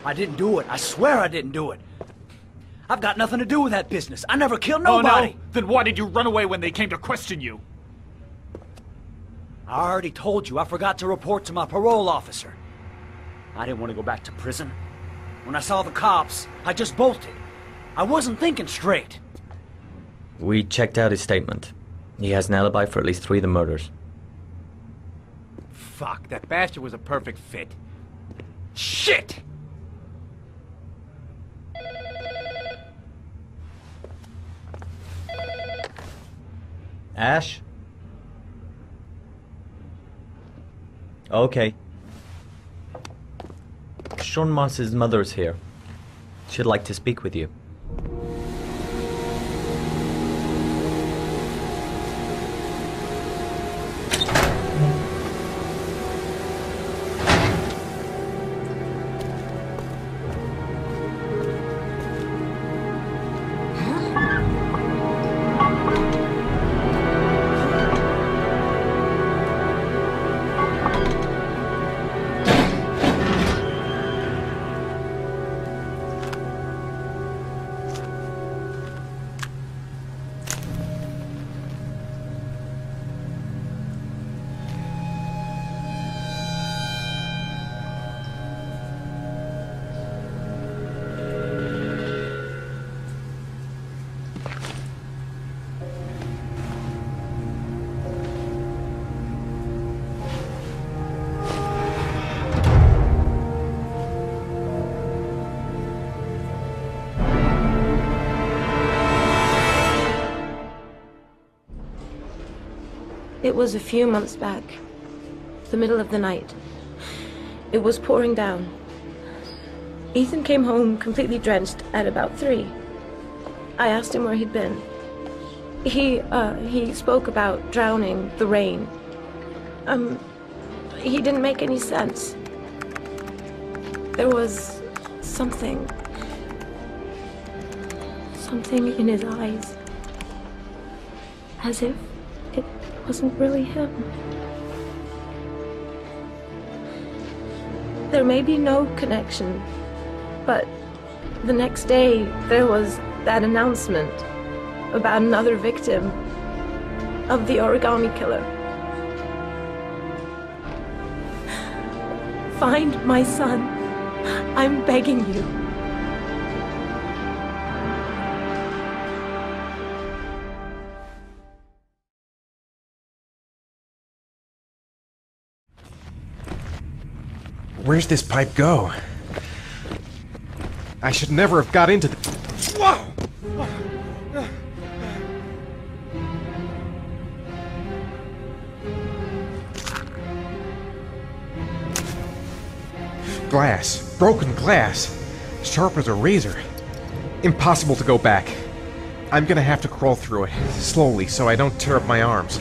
I didn't do it. I swear I didn't do it. I've got nothing to do with that business. I never killed nobody. Oh, no? Then why did you run away when they came to question you? I already told you I forgot to report to my parole officer. I didn't want to go back to prison. When I saw the cops, I just bolted. I wasn't thinking straight. We checked out his statement. He has an alibi for at least 3 of the murders. Fuck, that bastard was a perfect fit. Shit! Ash? Okay. Sean Moss's mother's here. She'd like to speak with you. It was a few months back. The middle of the night. It was pouring down. Ethan came home completely drenched at about 3. I asked him where he'd been. He spoke about drowning, the rain. He didn't make any sense. There was something in his eyes. As if it wasn't really him. There may be no connection, but the next day there was that announcement about another victim of the origami killer. Find my son. I'm begging you. Where's this pipe go? I should never have got into the... Whoa! Glass. Broken glass. Sharp as a razor. Impossible to go back. I'm gonna have to crawl through it, slowly, so I don't tear up my arms.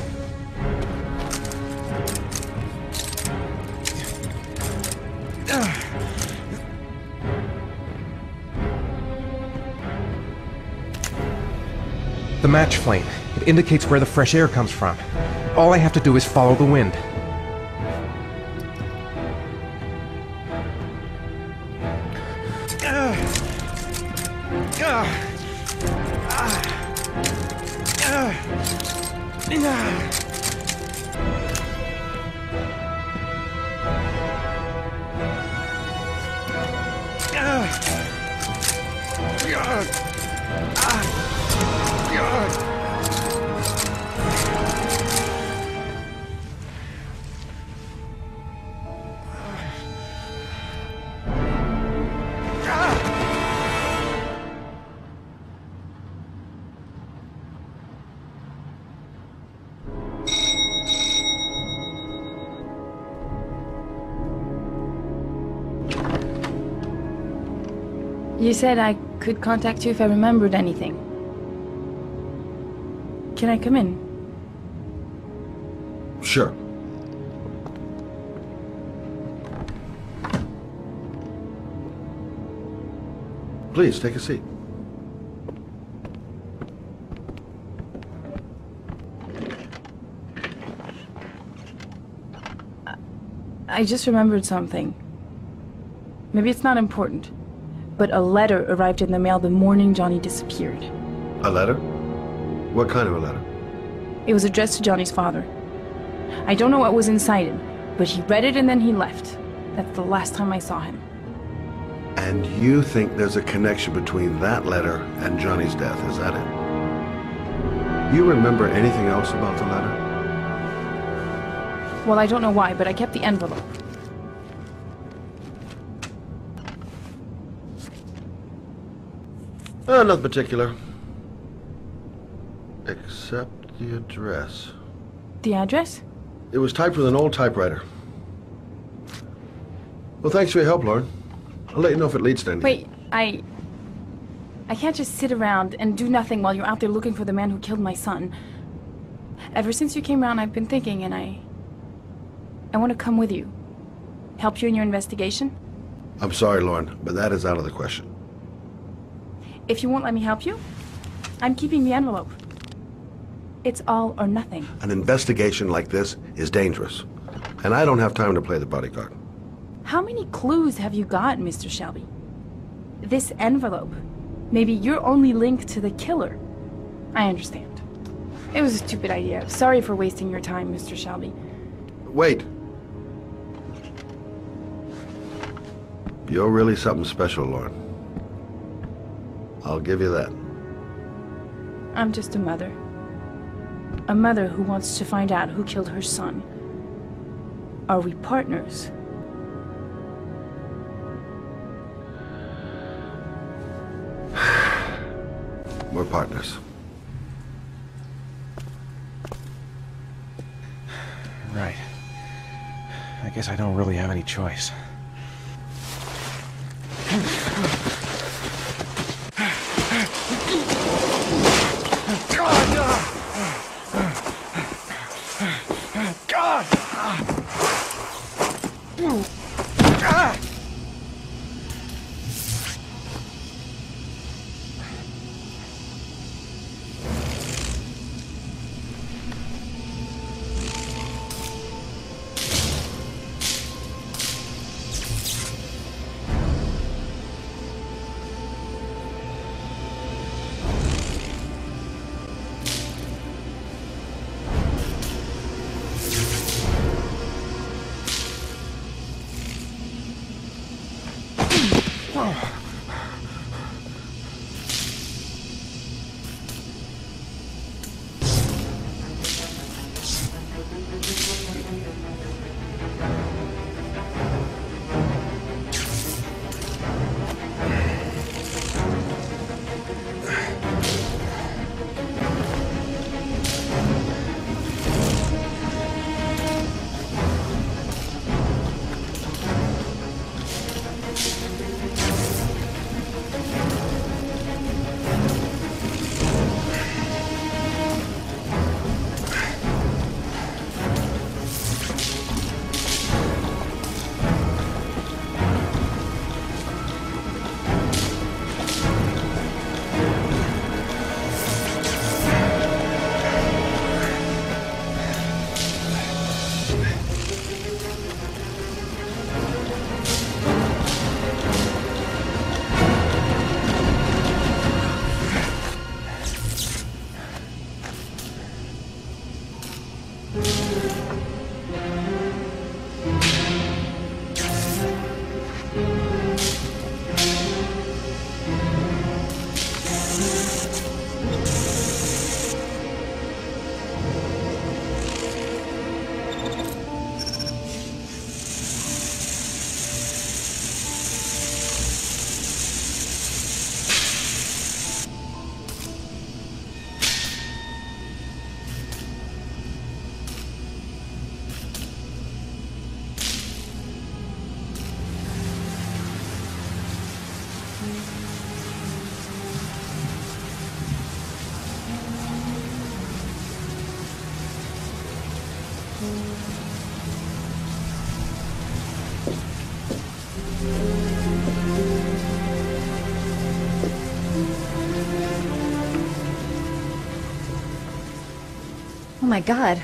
The match flame. It indicates where the fresh air comes from. All I have to do is follow the wind. You said I could contact you if I remembered anything. Can I come in? Sure. Please, take a seat. I just remembered something. Maybe it's not important, but a letter arrived in the mail the morning Johnny disappeared. A letter? What kind of a letter? It was addressed to Johnny's father. I don't know what was inside it, but he read it and then he left. That's the last time I saw him. And you think there's a connection between that letter and Johnny's death, is that it? You remember anything else about the letter? Well, I don't know why, but I kept the envelope. Nothing particular. Except the address. The address? It was typed with an old typewriter. Well, thanks for your help, Lauren. I'll let you know if it leads to anything. Wait, I can't just sit around and do nothing while you're out there looking for the man who killed my son. Ever since you came around, I've been thinking, and I want to come with you. Help you in your investigation? I'm sorry, Lauren, but that is out of the question. If you won't let me help you, I'm keeping the envelope. It's all or nothing. An investigation like this is dangerous, and I don't have time to play the bodyguard. How many clues have you got, Mr. Shelby? This envelope. Maybe your only link to the killer. I understand. It was a stupid idea. Sorry for wasting your time, Mr. Shelby. Wait. You're really something special, Lauren. I'll give you that. I'm just a mother. A mother who wants to find out who killed her son. Are we partners? We're partners. Right. I guess I don't really have any choice. my god.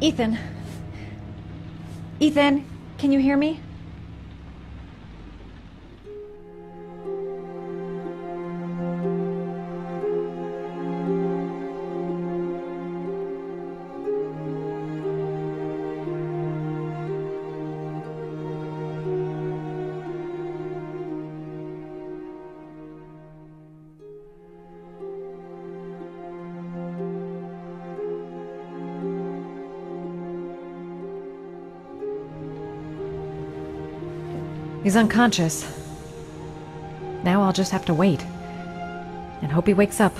Ethan. Ethan, can you hear me? He's unconscious. Now I'll just have to wait. And hope he wakes up.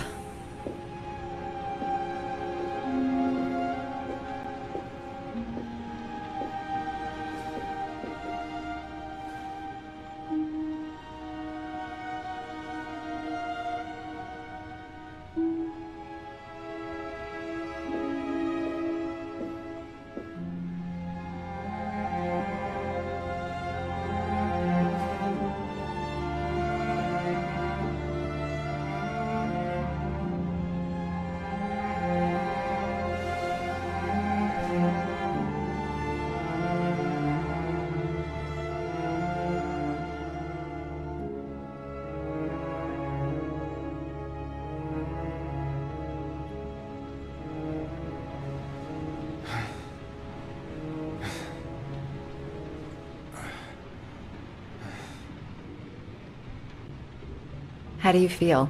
How do you feel?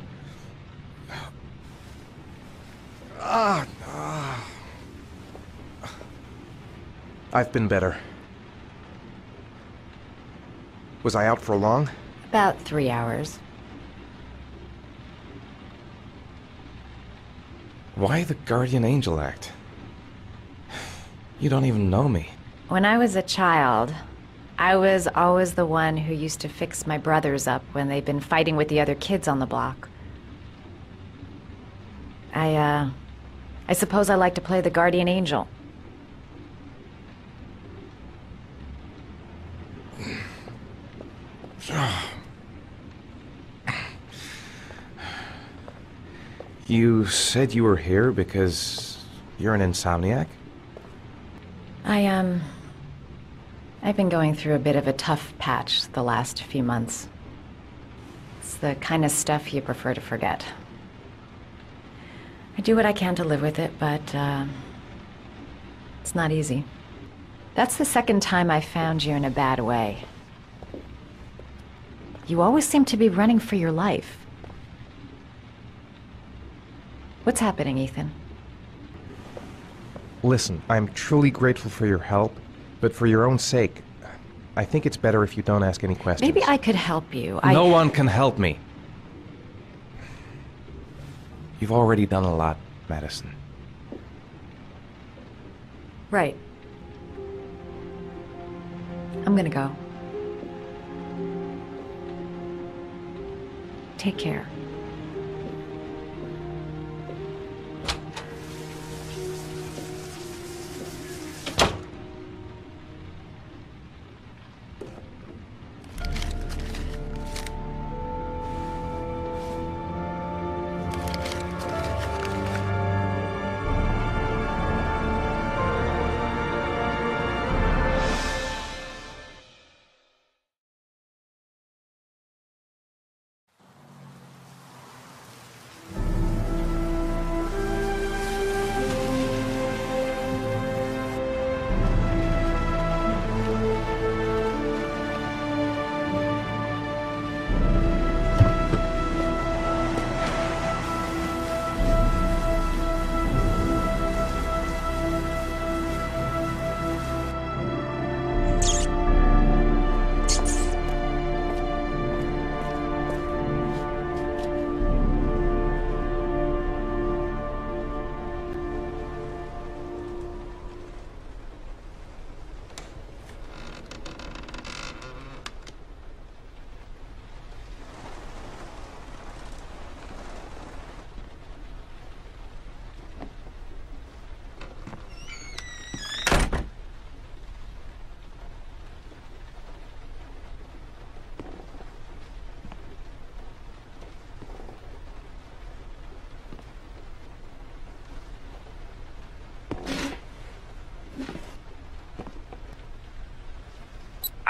I've been better. Was I out for long? About 3 hours. Why the guardian angel act? You don't even know me. When I was a child, I was always the one who used to fix my brothers up when they'd been fighting with the other kids on the block. I suppose I like to play the guardian angel. You said you were here because you're an insomniac? I've been going through a bit of a tough patch the last few months. It's the kind of stuff you prefer to forget. I do what I can to live with it, but it's not easy. That's the second time I found you in a bad way. You always seem to be running for your life. What's happening, Ethan? Listen, I'm truly grateful for your help, but for your own sake, I think it's better if you don't ask any questions. Maybe I could help you. No one can help me. You've already done a lot, Madison. Right. I'm gonna go. Take care.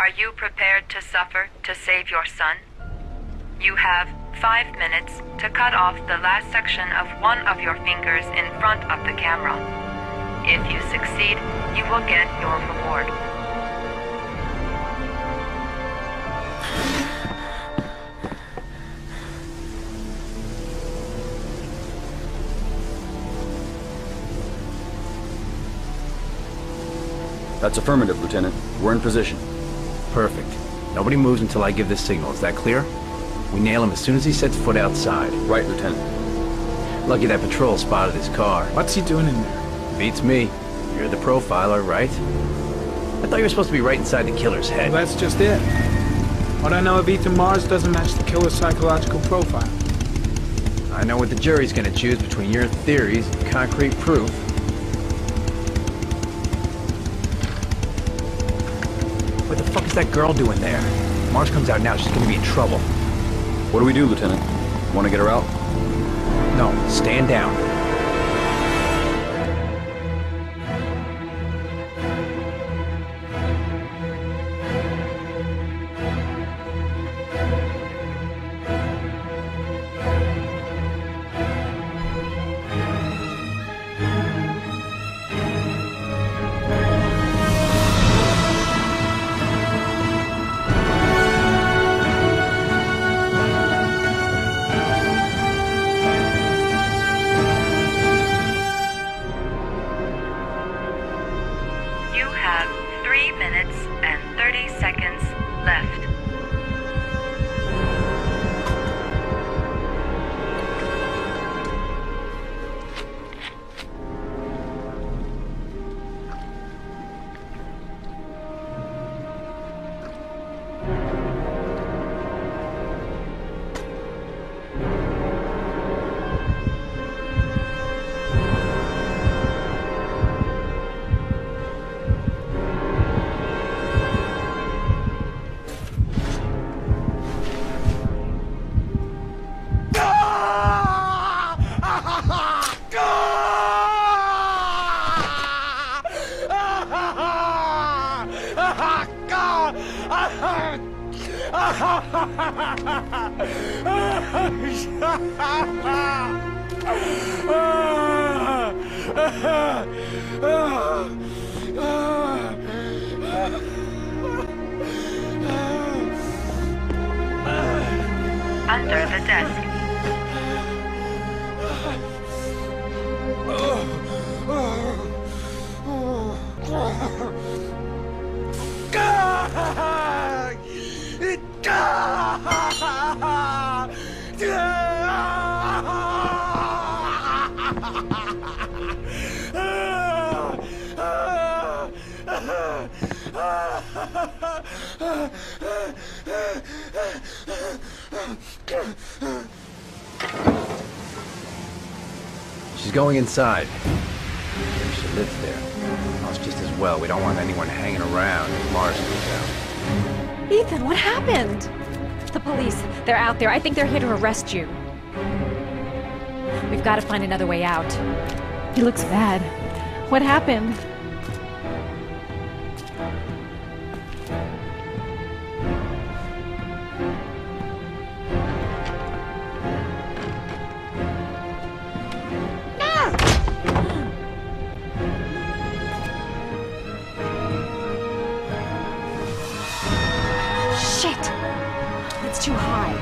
Are you prepared to suffer to save your son? You have 5 minutes to cut off the last section of one of your fingers in front of the camera. If you succeed, you will get your reward. That's affirmative, Lieutenant. We're in position. Perfect. Nobody moves until I give the signal. Is that clear? We nail him as soon as he sets foot outside. Right, Lieutenant. Lucky that patrol spotted his car. What's he doing in there? Beats me. You're the profiler, right? I thought you were supposed to be right inside the killer's head. Well, that's just it. What I know of Ethan Mars doesn't match the killer's psychological profile. I know what the jury's gonna choose between your theories and concrete proof. What the fuck is that girl doing there? If Mars comes out now, she's gonna be in trouble. What do we do, Lieutenant? Want to get her out? No, stand down. You have 3 minutes and 30 seconds left. Under the desk. She's going inside. Maybe she lives there. Well, it's just as well. We don't want anyone hanging around if Mars comes out. Ethan, what happened? The police. They're out there. I think they're here to arrest you. We've got to find another way out. He looks bad. What happened? Shit! It's too high.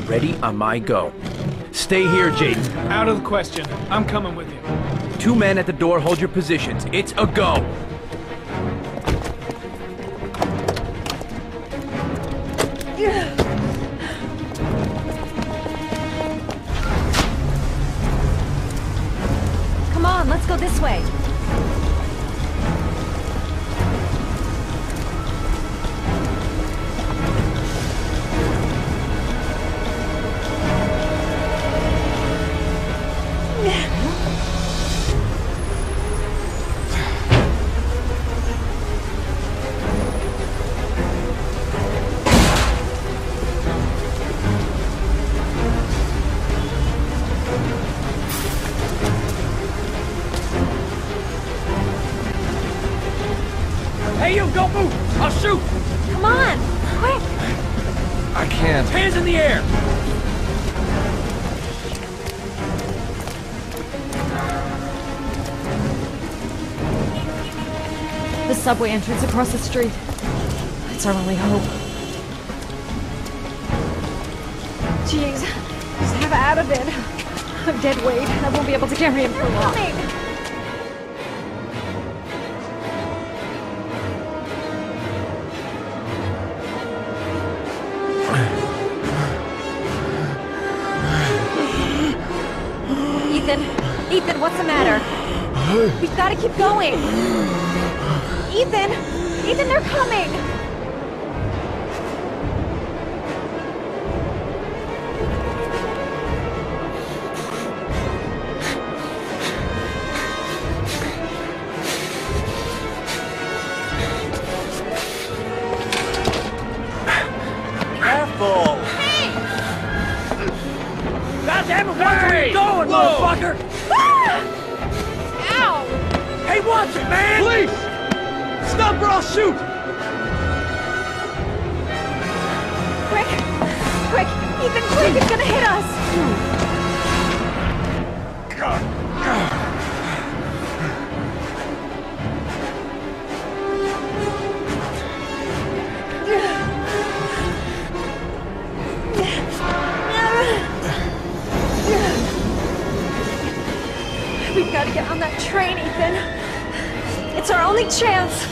Ready on my go. Stay here, Jaden. Out of the question. I'm coming with you. 2 men at the door, hold your positions. It's a go. Come on, let's go this way. understand. Hands in the air! The subway entrance across the street. It's our only hope. Jeez, just have out of it. I'm dead weight. I won't be able to carry him for long. Ethan, what's the matter? We've got to keep going. Ethan, they're coming. Careful! Hey! Goddamn it, watch where you're going, motherfucker! Ow! Hey, watch it, man! Police! Stop or I'll shoot! Quick! Ethan, quick! It's gonna hit us! We've got to get on that train, Ethan. It's our only chance.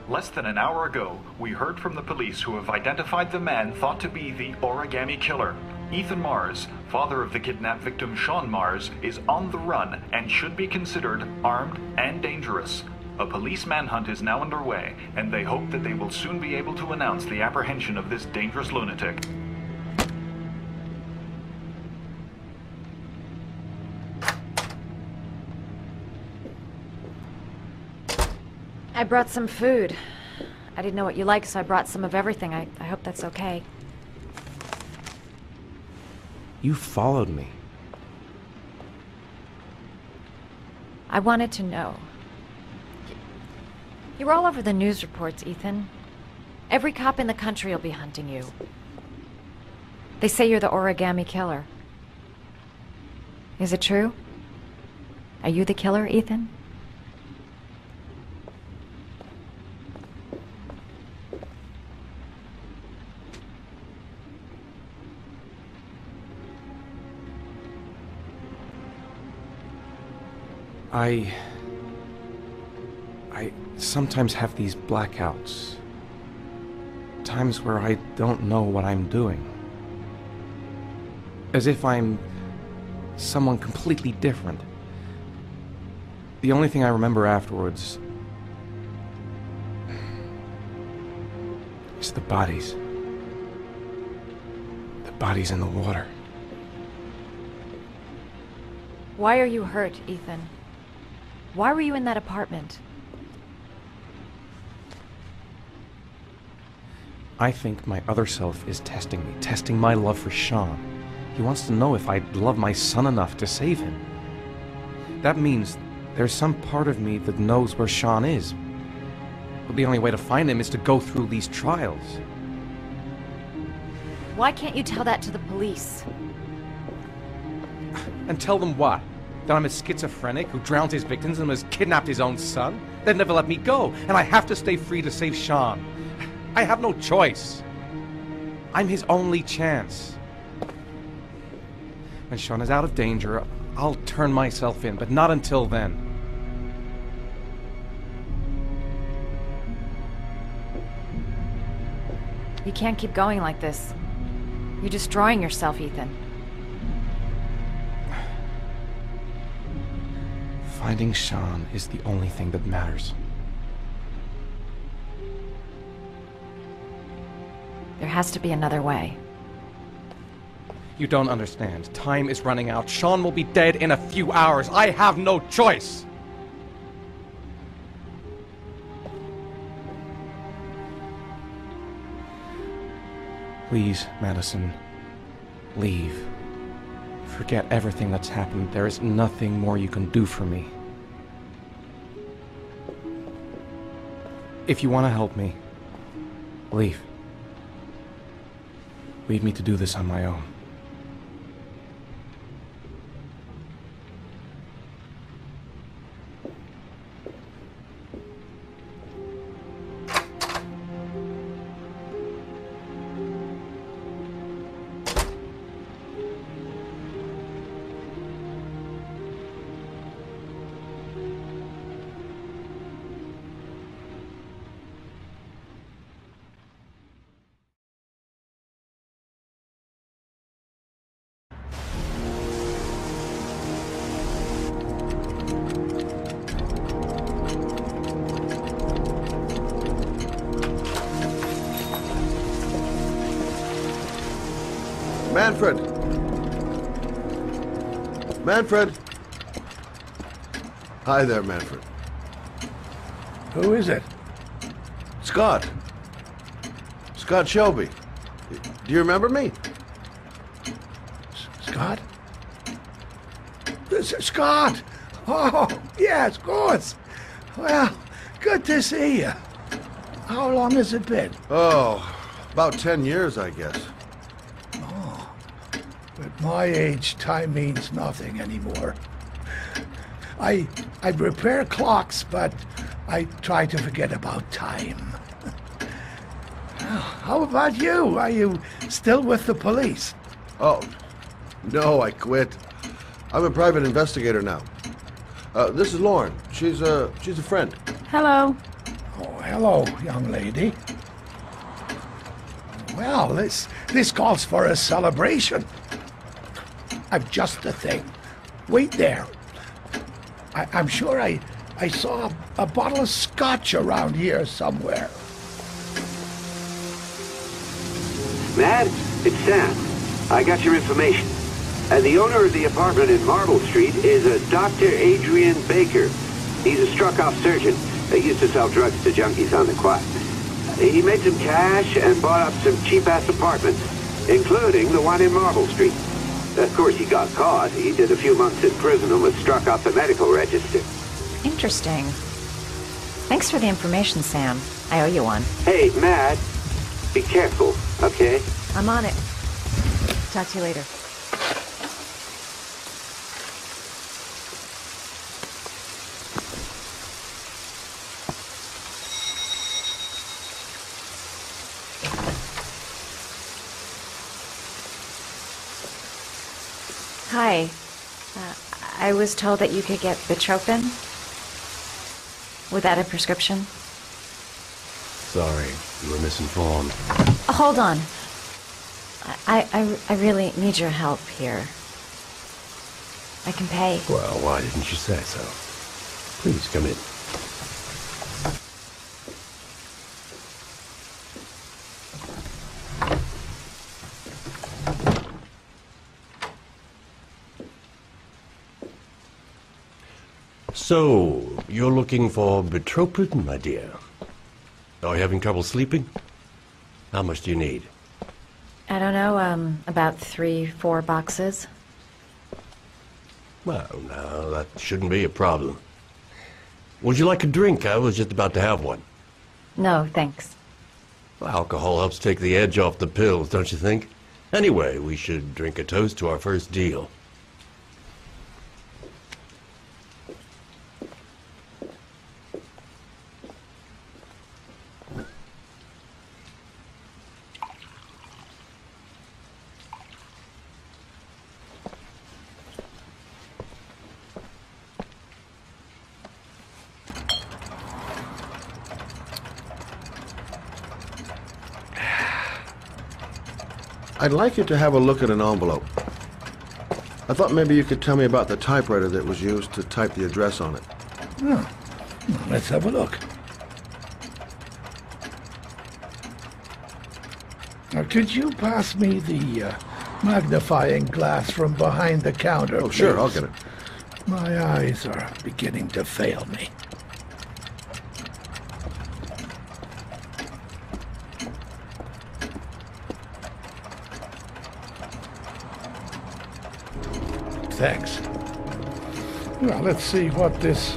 Less than an hour ago, we heard from the police who have identified the man thought to be the origami killer. Ethan Mars, father of the kidnapped victim Sean Mars, is on the run and should be considered armed and dangerous. A police manhunt is now underway, and they hope that they will soon be able to announce the apprehension of this dangerous lunatic. I brought some food. I didn't know what you like, so I brought some of everything. I hope that's okay. You followed me. I wanted to know. You were all over the news reports, Ethan. Every cop in the country will be hunting you. They say you're the origami killer. Is it true? Are you the killer, Ethan? I sometimes have these blackouts. Times where I don't know what I'm doing. As if I'm someone completely different. The only thing I remember afterwards is the bodies. The bodies in the water. Why are you hurt, Ethan? Why were you in that apartment? I think my other self is testing me, testing my love for Sean. He wants to know if I love my son enough to save him. That means there's some part of me that knows where Sean is. But the only way to find him is to go through these trials. Why can't you tell that to the police? And tell them what? That I'm a schizophrenic who drowned his victims and has kidnapped his own son? They'd never let me go, and I have to stay free to save Sean. I have no choice. I'm his only chance. When Sean is out of danger, I'll turn myself in, but not until then. You can't keep going like this. You're destroying yourself, Ethan. Finding Sean is the only thing that matters. There has to be another way. You don't understand. Time is running out. Sean will be dead in a few hours. I have no choice! Please, Madison, leave. Forget everything that's happened. There is nothing more you can do for me. If you want to help me, leave. Leave me to do this on my own. Manfred! Manfred! Hi there, Manfred. Who is it? Scott. Scott Shelby. Do you remember me? Scott? Scott! Oh, yes, of course. Well, good to see you. How long has it been? Oh, about 10 years, I guess. At my age, time means nothing anymore. I repair clocks, but I try to forget about time. How about you? Are you still with the police? Oh, no, I quit. I'm a private investigator now. This is Lauren. She's a friend. Hello. Oh, hello, young lady. Well, this calls for a celebration. I've just the thing. Wait there. I'm sure I saw a bottle of scotch around here somewhere. Matt, it's Sam. I got your information. The owner of the apartment in Marble Street is a Dr. Adrian Baker. He's a struck-off surgeon that used to sell drugs to junkies on the quad. He made some cash and bought up some cheap-ass apartments, including the one in Marble Street. Of course, he got caught. He did a few months in prison and was struck off the medical register. Interesting. Thanks for the information, Sam. I owe you one. Hey, Matt, be careful, okay? I'm on it. Talk to you later. Hi. I was told that you could get Bitropin without a prescription. Sorry, you were misinformed. Hold on. I really need your help here. I can pay. Well, why didn't you say so? Please come in. So, you're looking for Bitropin, my dear? Are you having trouble sleeping? How much do you need? I don't know, about 3-4 boxes. Well, no, that shouldn't be a problem. Would you like a drink? I was just about to have one. No, thanks. Well, alcohol helps take the edge off the pills, don't you think? Anyway, we should drink a toast to our first deal. I'd like you to have a look at an envelope. I thought maybe you could tell me about the typewriter that was used to type the address on it. Oh, let's have a look. Now, could you pass me the magnifying glass from behind the counter, Oh, sure, please? I'll get it. My eyes are beginning to fail me. Thanks. Well, let's see what this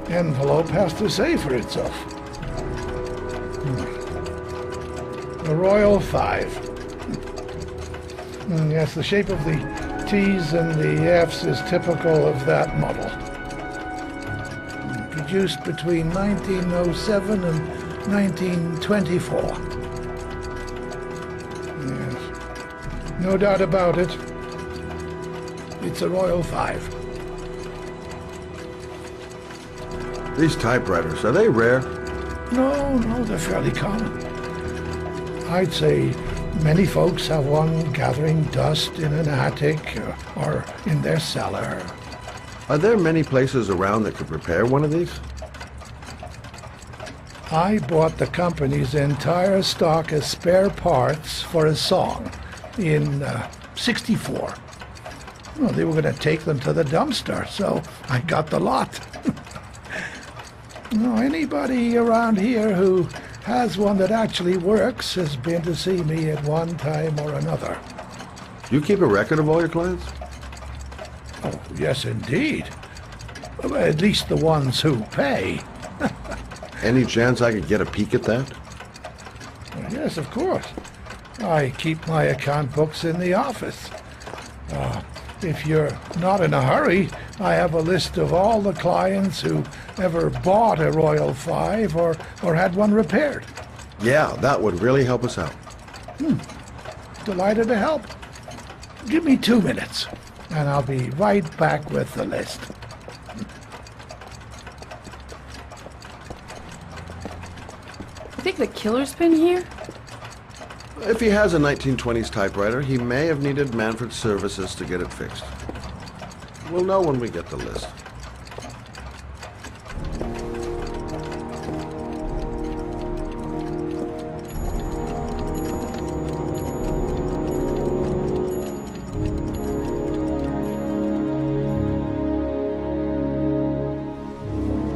envelope has to say for itself. The Royal 5. Yes, the shape of the T's and the F's is typical of that model. Produced between 1907 and 1924. Yes. No doubt about it. It's a Royal 5. These typewriters, are they rare? No, they're fairly common. I'd say many folks have one gathering dust in an attic or in their cellar. Are there many places around that could repair one of these? I bought the company's entire stock of spare parts for a song in '64. Well, they were going to take them to the dumpster, so I got the lot. Anybody around here who has one that actually works has been to see me at one time or another. Do you keep a record of all your clients? Oh, yes, indeed. At least the ones who pay. Any chance I could get a peek at that? Yes, of course. I keep my account books in the office. If you're not in a hurry, I have a list of all the clients who ever bought a Royal 5 or had one repaired. Yeah, that would really help us out. Delighted to help. Give me 2 minutes, and I'll be right back with the list. I think the killer's been here? If he has a 1920s typewriter, he may have needed Manfred's services to get it fixed. We'll know when we get the list.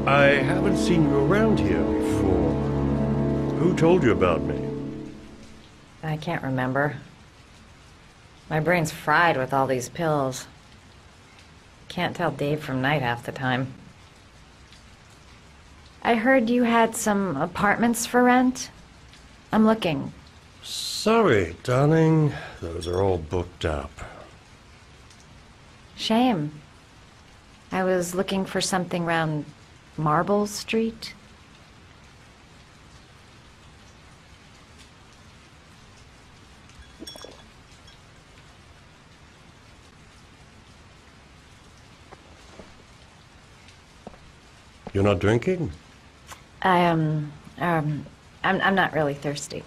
I haven't seen you around here before. Who told you about me? I can't remember. My brain's fried with all these pills. Can't tell Dave from Night half the time. I heard you had some apartments for rent. I'm looking. Sorry, darling. Those are all booked up. Shame. I was looking for something around Marble Street. You're not drinking? I'm not really thirsty.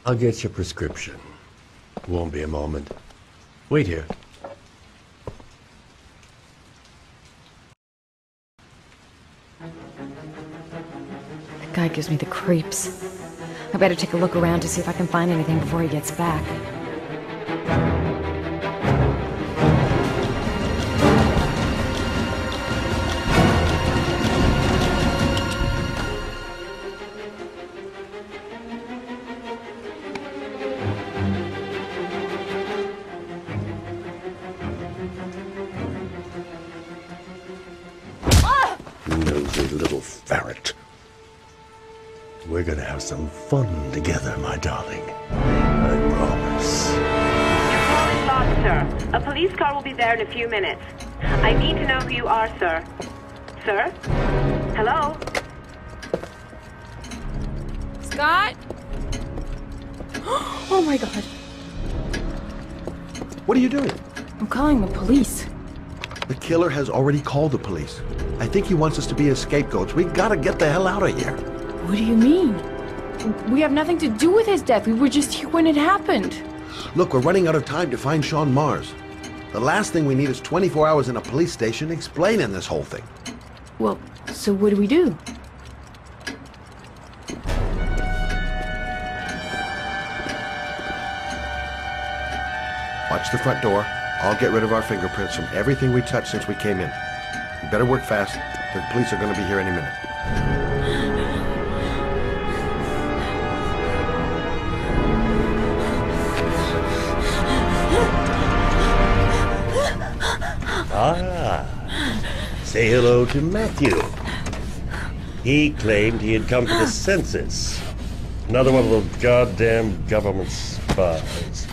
I'll get your prescription. Won't be a moment. Wait here. That guy gives me the creeps. I better take a look around to see if I can find anything before he gets back. Nosy little ferret. We're gonna have some fun together, my darling. I promise. Your call is lost, sir. A police car will be there in a few minutes. I need to know who you are, sir. Sir? Hello? Scott? Oh my god. What are you doing? I'm calling the police. The killer has already called the police. I think he wants us to be his scapegoats. We gotta get the hell out of here. What do you mean? We have nothing to do with his death. We were just here when it happened. Look, we're running out of time to find Sean Mars. The last thing we need is 24 hours in a police station explaining this whole thing. Well, so what do we do? Watch the front door. I'll get rid of our fingerprints from everything we touched since we came in. You better work fast. The police are going to be here any minute. Ah, Say hello to Matthew. He claimed he had come to the census. Another one of those goddamn government spies.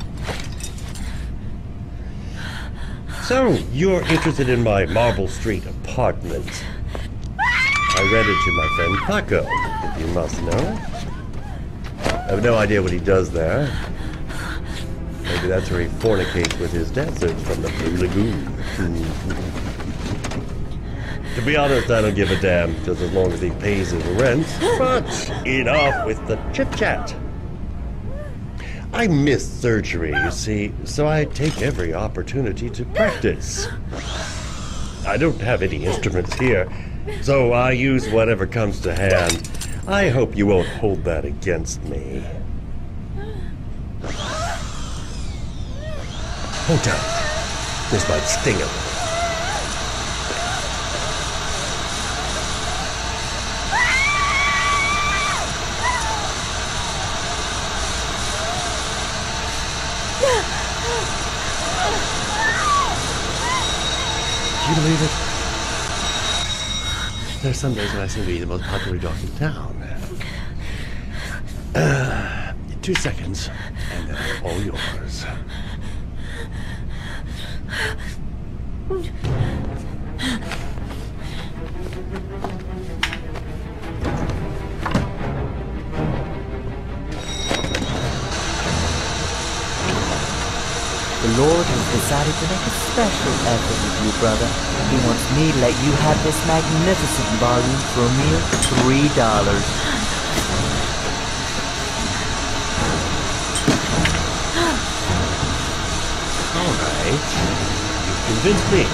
So, you're interested in my Marble Street apartment. I rented to my friend Paco, if you must know. I have no idea what he does there. Maybe that's where he fornicates with his dancers from the Blue Lagoon. To be honest, I don't give a damn, just as long as he pays his rent. But enough with the chit-chat. I miss surgery, you see, so I take every opportunity to practice. I don't have any instruments here, so I use whatever comes to hand. I hope you won't hold that against me. Hold tight. This might sting a little. Can you believe it? There's some days when I seem to be the most popular dog in town. 2 seconds, and then I'm all yours. The Lord has decided to make a special effort with you, brother. He wants me to let you have this magnificent volume for a mere $3. All right. You've convinced me.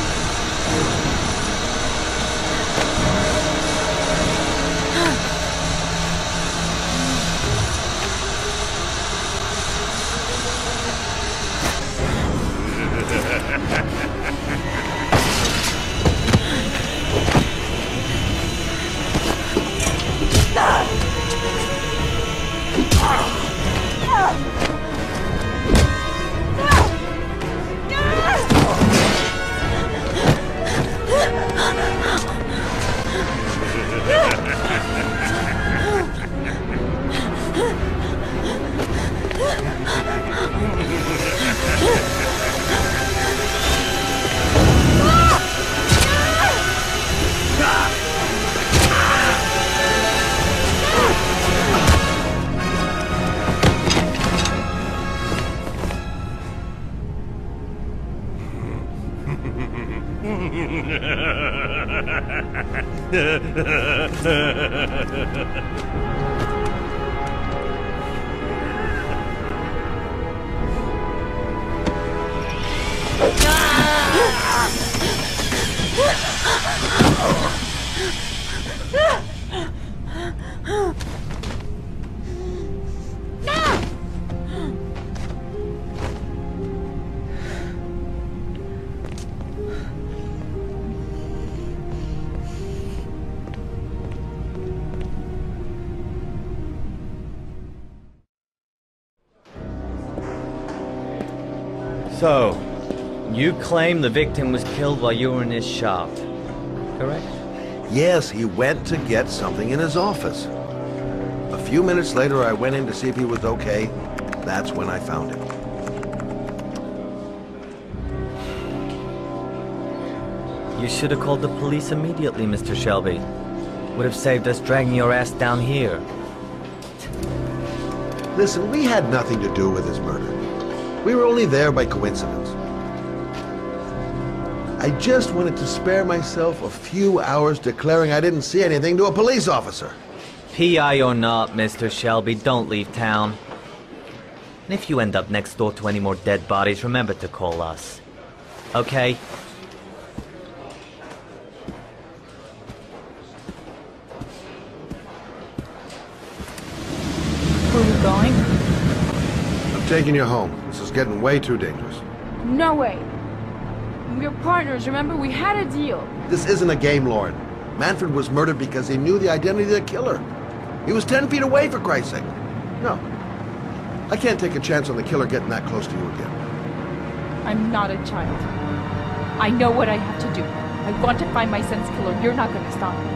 So, you claim the victim was killed while you were in his shop, correct? Yes, he went to get something in his office. A few minutes later, I went in to see if he was okay. That's when I found him. You should have called the police immediately, Mr. Shelby. Would have saved us dragging your ass down here. Listen, we had nothing to do with his murder. We were only there by coincidence. I just wanted to spare myself a few hours declaring I didn't see anything to a police officer. PI or not, Mr. Shelby, don't leave town. And if you end up next door to any more dead bodies, remember to call us. Okay? Where are we going? I'm taking you home. This is getting way too dangerous. No way. We're partners, remember? We had a deal. This isn't a game, Lauren. Manfred was murdered because he knew the identity of the killer. He was 10 feet away, for Christ's sake. No. I can't take a chance on the killer getting that close to you again. I'm not a child. I know what I have to do. I want to find my son's killer. You're not going to stop me.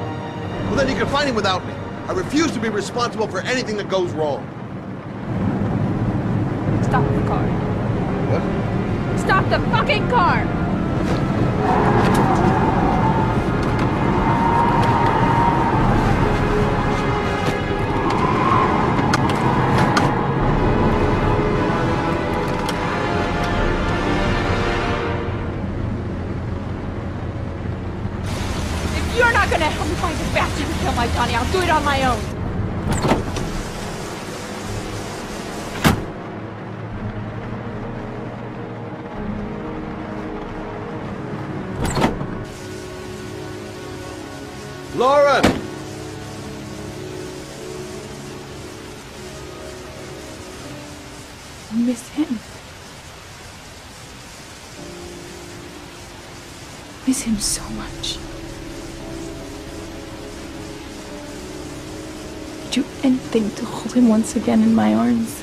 Well, then you can find him without me. I refuse to be responsible for anything that goes wrong. Stop the car. What? Stop the fucking car! If you're not gonna help me find the bastard who killed my Johnny, I'll do it on my own. Lauren! I miss him. Miss him so much. I'd do anything to hold him once again in my arms.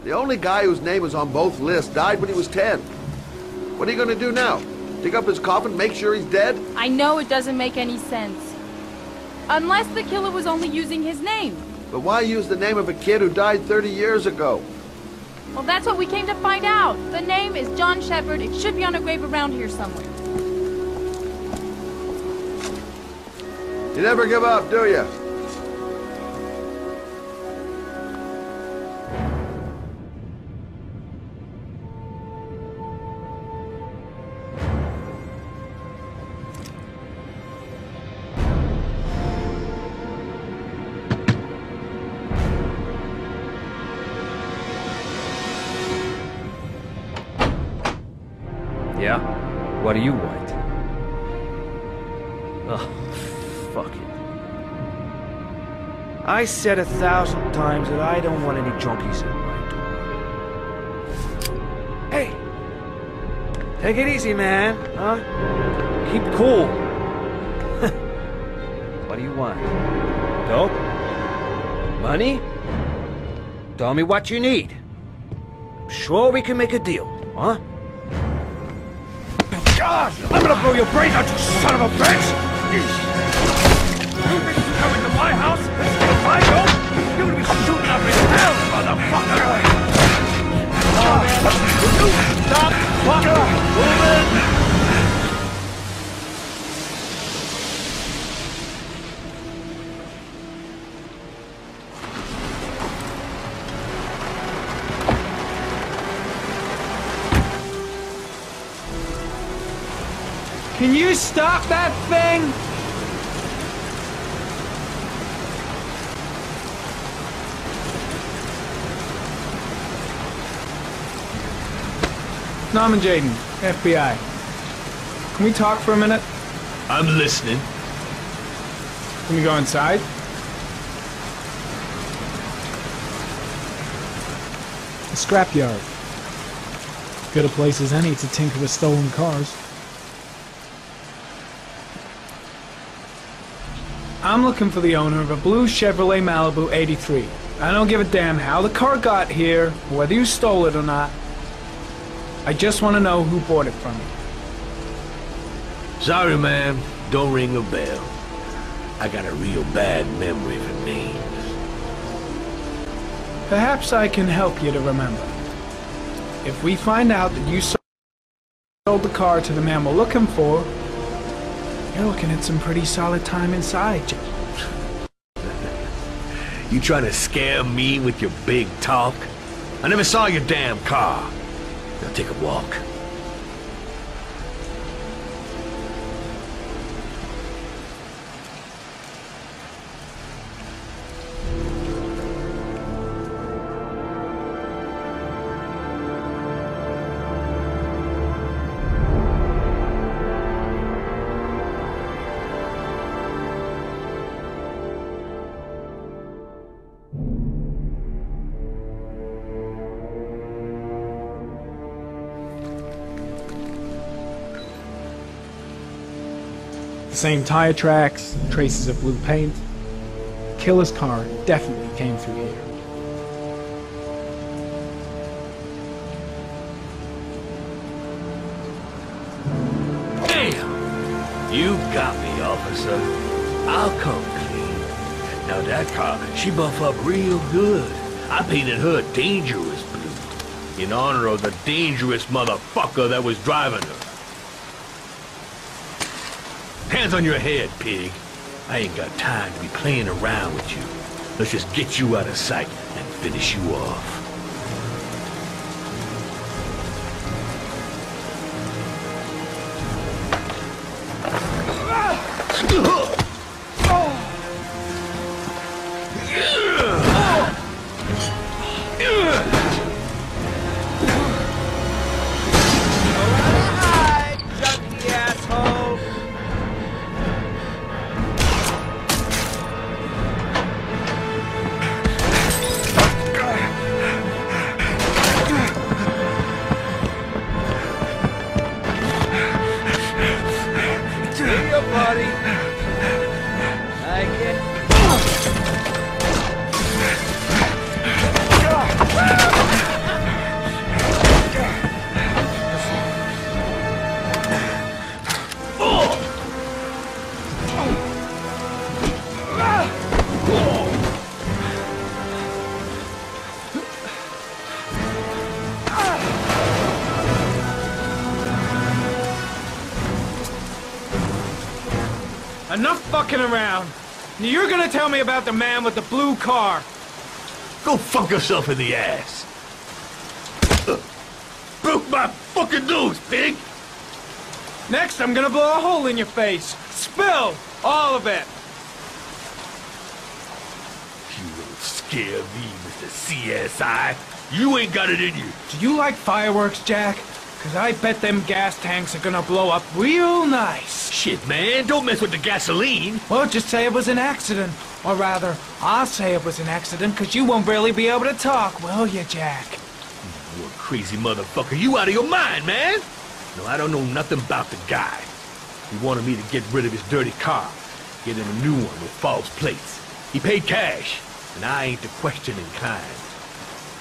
The only guy whose name was on both lists died when he was 10. What are you gonna do now? Dig up his coffin, make sure he's dead? I know it doesn't make any sense. Unless the killer was only using his name. But why use the name of a kid who died 30 years ago? Well, that's what we came to find out. The name is John Shepard. It should be on a grave around here somewhere. You never give up, do you? Yeah? What do you want? Oh, fuck it. I said 1,000 times that I don't want any junkies in my door. Hey! Take it easy, man, huh? Keep cool. What do you want? Dope? Money? Tell me what you need. I'm sure we can make a deal, huh? God, I'm gonna blow your brains out, you son of a bitch! You think you come into my house and steal my dope? You're gonna be shooting up in hell, motherfucker! You stop fucking moving! Can you stop that thing? Norman Jaden, FBI. Can we talk for a minute? I'm listening. Can we go inside? A scrapyard. Good a place as any to tinker with stolen cars. I'm looking for the owner of a blue Chevrolet Malibu 83. I don't give a damn how the car got here, or whether you stole it or not. I just want to know who bought it from you. Sorry, man. Don't ring a bell. I got a real bad memory for names. Perhaps I can help you to remember. If we find out that you sold the car to the man we're looking for, you're looking at some pretty solid time inside, Joe. You trying to scare me with your big talk? I never saw your damn car. Now take a walk. The same tire tracks, traces of blue paint. Killer's car definitely came through here. Damn! You got me, officer. I'll come clean. Now that car, she buff up real good. I painted her dangerous blue, in honor of the dangerous motherfucker that was driving her. Hands on your head, pig. I ain't got time to be playing around with you. Let's just get you out of sight and finish you off. Enough fucking around. You're gonna tell me about the man with the blue car. Go fuck yourself in the ass. Broke my fucking nose, pig! Next, I'm gonna blow a hole in your face. Spill! All of it! You won't scare me, Mr. CSI. You ain't got it in you. Do you like fireworks, Jack? Cause I bet them gas tanks are gonna blow up real nice. Shit, man, don't mess with the gasoline. Well, just say it was an accident. Or rather, I'll say it was an accident, cause you won't really be able to talk, will you, Jack? You a crazy motherfucker. You out of your mind, man. No, I don't know nothing about the guy. He wanted me to get rid of his dirty car, get him a new one with false plates. He paid cash, and I ain't the questioning kind.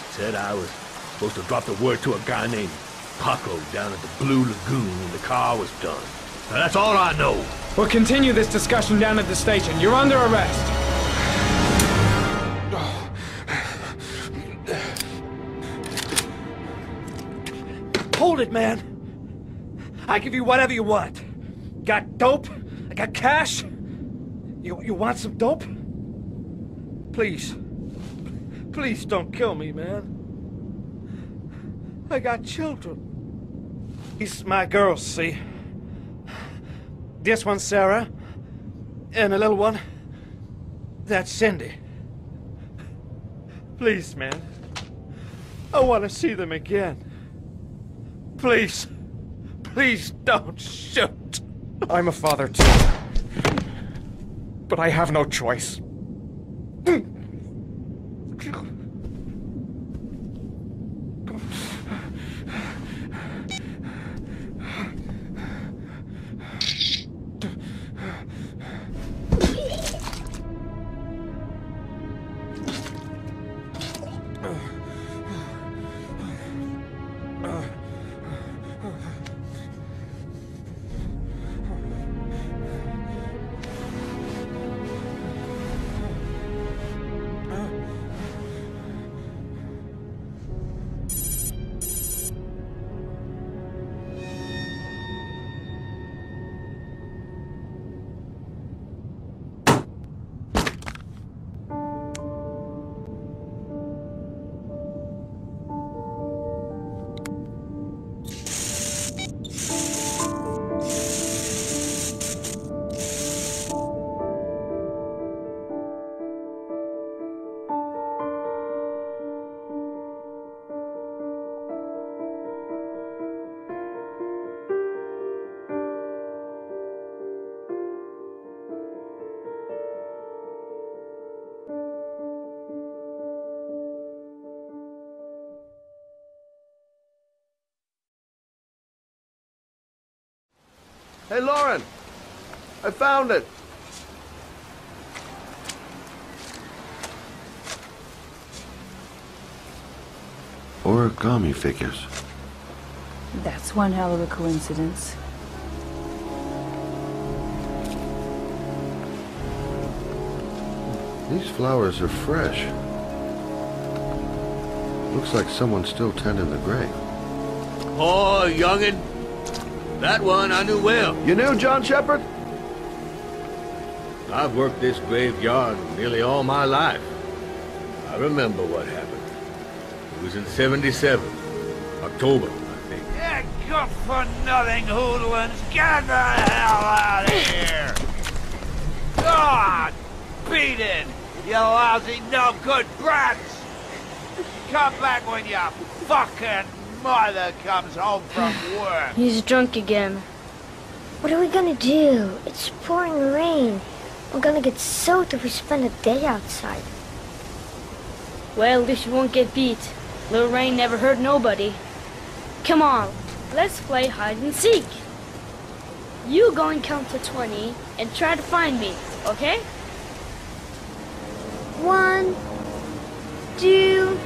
Said I was supposed to drop the word to a guy named Paco down at the Blue Lagoon when the car was done. Now, that's all I know. We'll continue this discussion down at the station. You're under arrest. Hold it, man. I give you whatever you want. Got dope? I got cash? You want some dope? Please. Please don't kill me, man. I got children. This is my girls, see? This one's Sarah. And a little one. That's Cindy. Please, man. I want to see them again. Please. Please don't shoot. I'm a father too. But I have no choice. Hey, Lauren! I found it. Origami figures. That's one hell of a coincidence. These flowers are fresh. Looks like someone's still tending the grave. Oh, youngin'. That one I knew well. You knew John Shepherd? I've worked this graveyard nearly all my life. I remember what happened. It was in 77. October, I think. Yeah, good for nothing hoodlums. Get the hell out of here! God! Beat it! You lousy no good brats! Come back when your fucking mother comes home from work. He's drunk again. What are we gonna do? It's pouring rain. I'm gonna get soaked if we spend a day outside. Well, at least you won't get beat. Little rain never hurt nobody. Come on, let's play hide and seek. You go and count to 20 and try to find me, okay? 1, 2,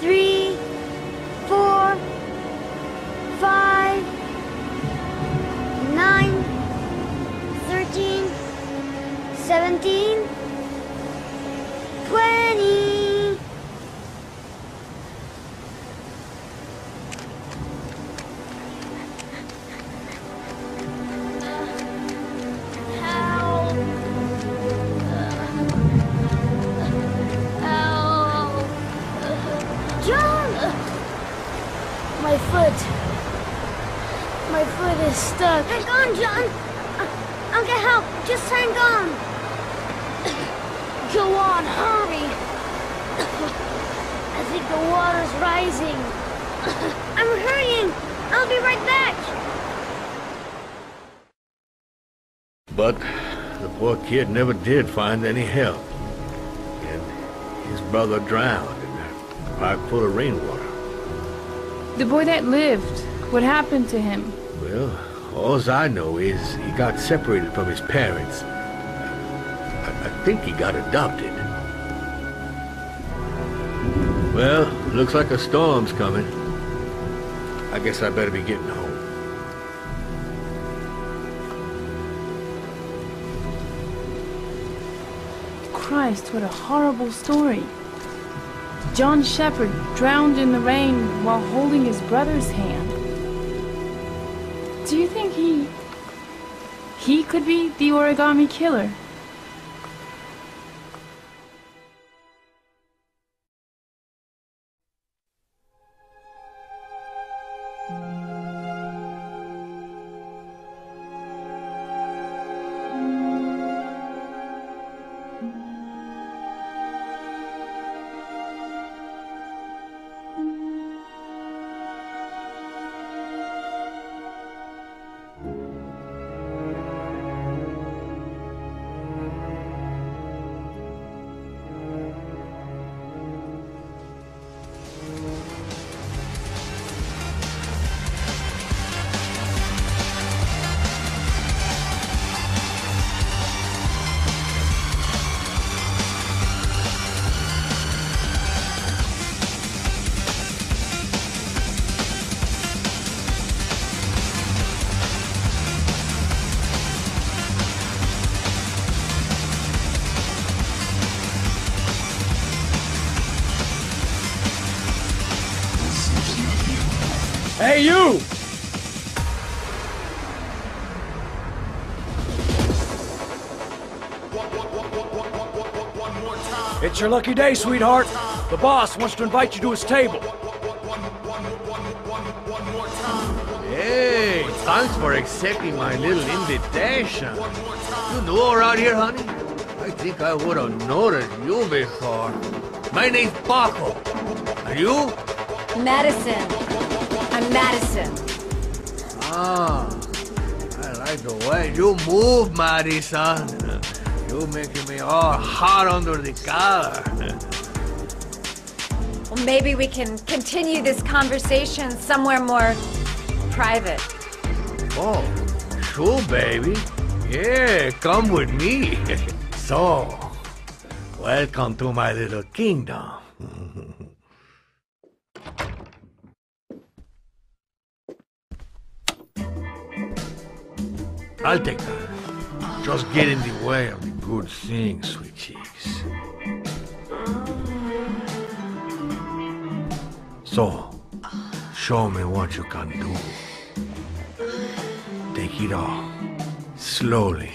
3, 4, 5, 9, 13, 17, 20. My foot is stuck. Hang on, John. I'll get help. Just hang on. Go on, hurry. I think the water's rising. I'm hurrying. I'll be right back. But the poor kid never did find any help. And his brother drowned in a pipe full of rainwater. The boy that lived, what happened to him? Well, all I know is he got separated from his parents. I think he got adopted. Well, looks like a storm's coming. I guess I better be getting home. Christ, what a horrible story. John Shepherd drowned in the rain while holding his brother's hand. Do you think he could be the origami killer? Hey, you! It's your lucky day, sweetheart. The boss wants to invite you to his table. Hey, thanks for accepting my little invitation. You new around here, honey? I think I would have noticed you before. My name's Paco. And you? Madison. I'm Madison. Ah, I like the way you move, Madison. You're making me all hot under the collar. Well, maybe we can continue this conversation somewhere more private. Oh, sure, baby. Yeah, come with me. So, welcome to my little kingdom. I'll take that. Just get in the way of the good things, sweet cheeks. So, show me what you can do. Take it all. Slowly.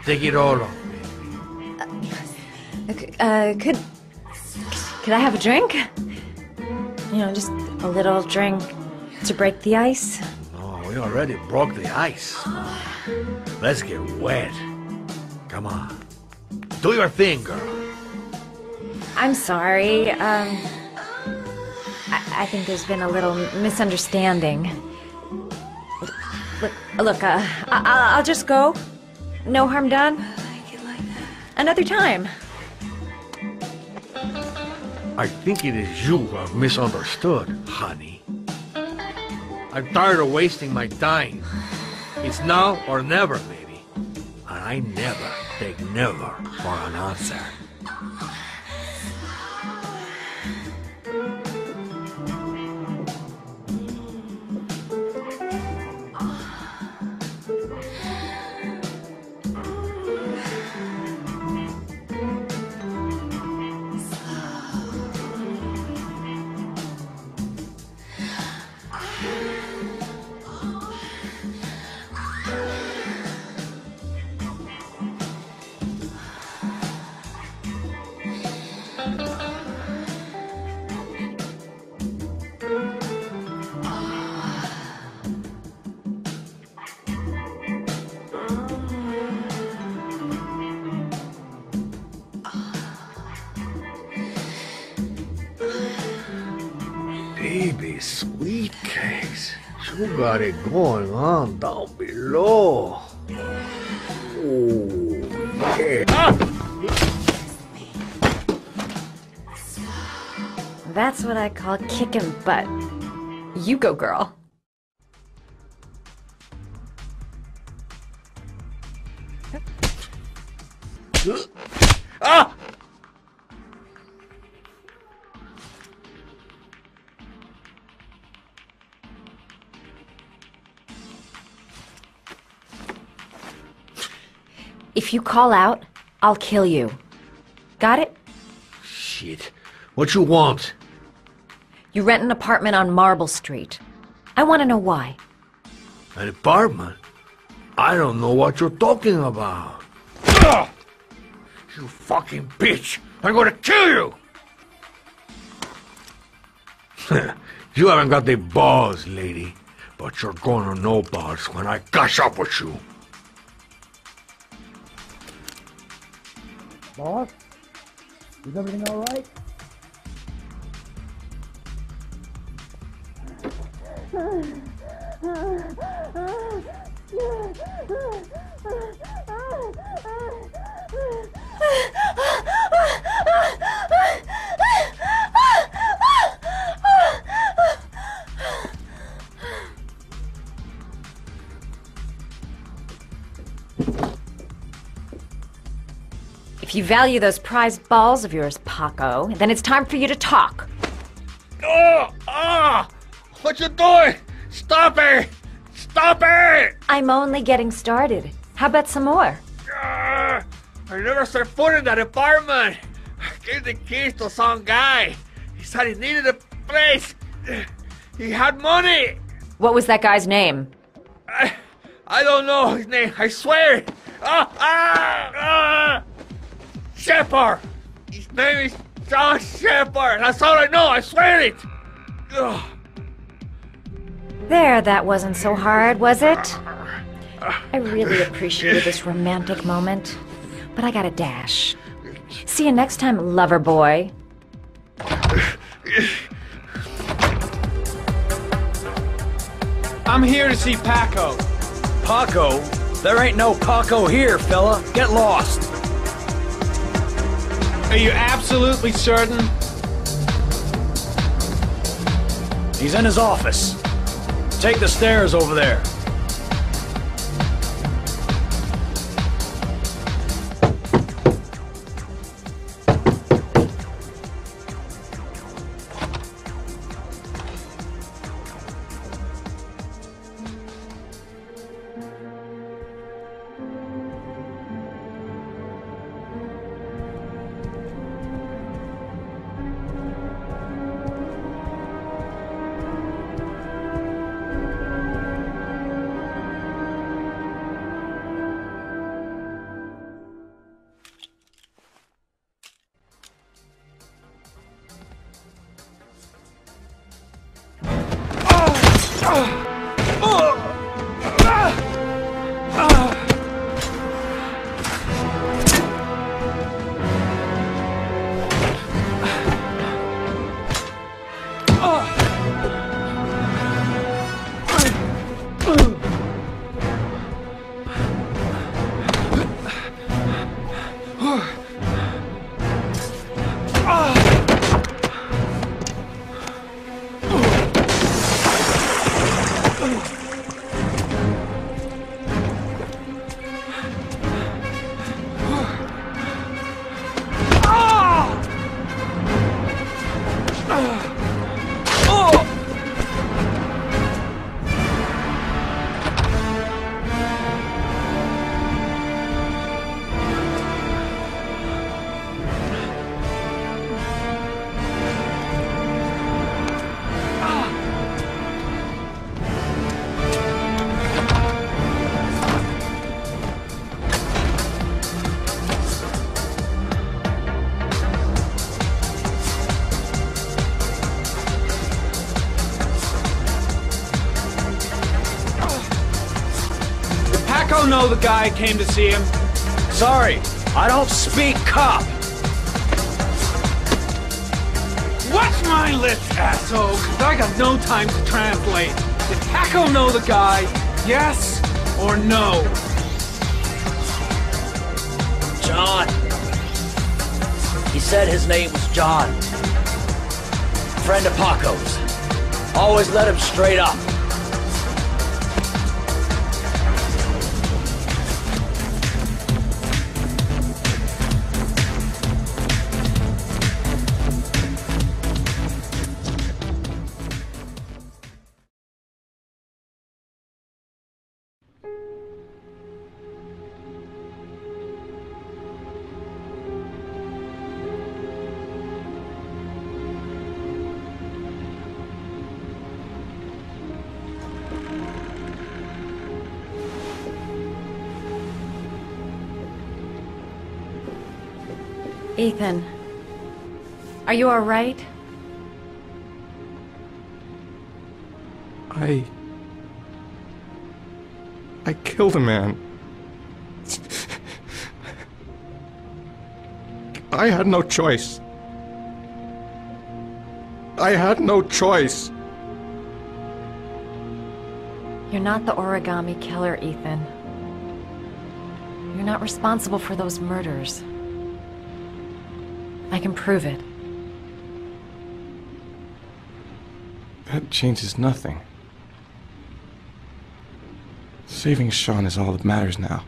Take it all off. Could I have a drink? You know, just a little drink to break the ice. No, we already broke the ice. Let's get wet. Come on. Do your thing, girl. I'm sorry. I think there's been a little misunderstanding. Look, I'll just go. No harm done. Another time. I think it is you who have misunderstood, honey. I'm tired of wasting my time. It's now or never, baby. And I never take never for an answer. Baby, sweet cakes. You got it going on down below. Oh, yeah. Ah! That's what I call kicking butt. You go, girl. Ah! If you call out, I'll kill you. Got it? Shit. What you want? You rent an apartment on Marble Street. I want to know why. An apartment? I don't know what you're talking about. Ugh! You fucking bitch! I'm gonna kill you! You haven't got the balls, lady. But you're gonna know balls when I catch up with you. Boss? Is everything all right? If you value those prized balls of yours, Paco, then it's time for you to talk. Oh! Ah! What you doing? Stop it! Stop it! I'm only getting started. How about some more? I never set foot in that apartment. I gave the keys to some guy. He said he needed a place. He had money. What was that guy's name? I don't know his name. I swear. Shepard. His name is John Shepard. That's all I know. I swear it. Ugh. There, that wasn't so hard, was it? I really appreciated this romantic moment, but I gotta dash. See you next time, lover boy. I'm here to see Paco. Paco? There ain't no Paco here, fella. Get lost. Are you absolutely certain? He's in his office. Take the stairs over there. Paco know the guy came to see him? Sorry, I don't speak cop. Watch my lips, asshole, 'cause I got no time to translate. Did Paco know the guy? Yes or no? John. He said his name was John. Friend of Paco's. Always let him straight up. Ethan, are you all right? I killed a man. I had no choice. I had no choice. You're not the origami killer, Ethan. You're not responsible for those murders. I can prove it. That changes nothing. Saving Sean is all that matters now.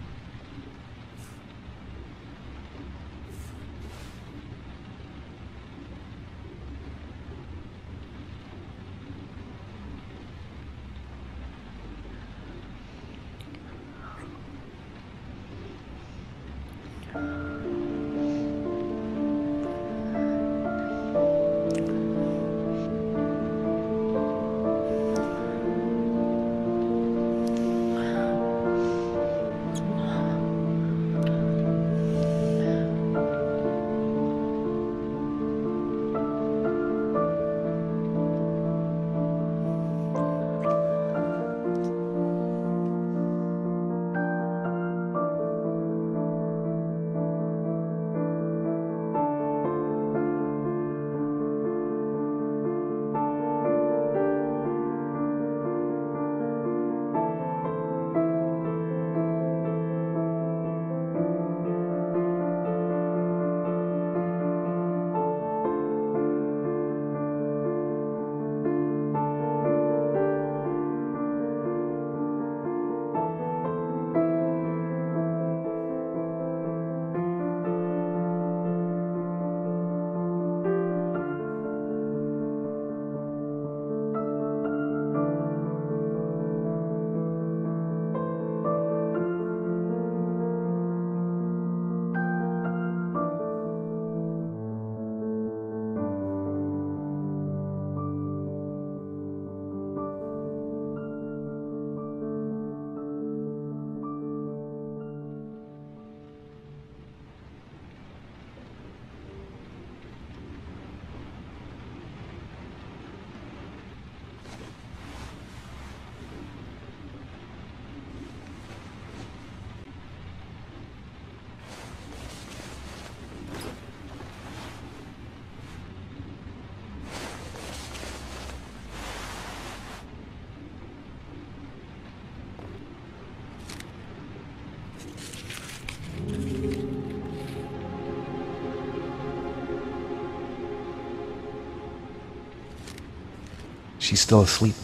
She's still asleep.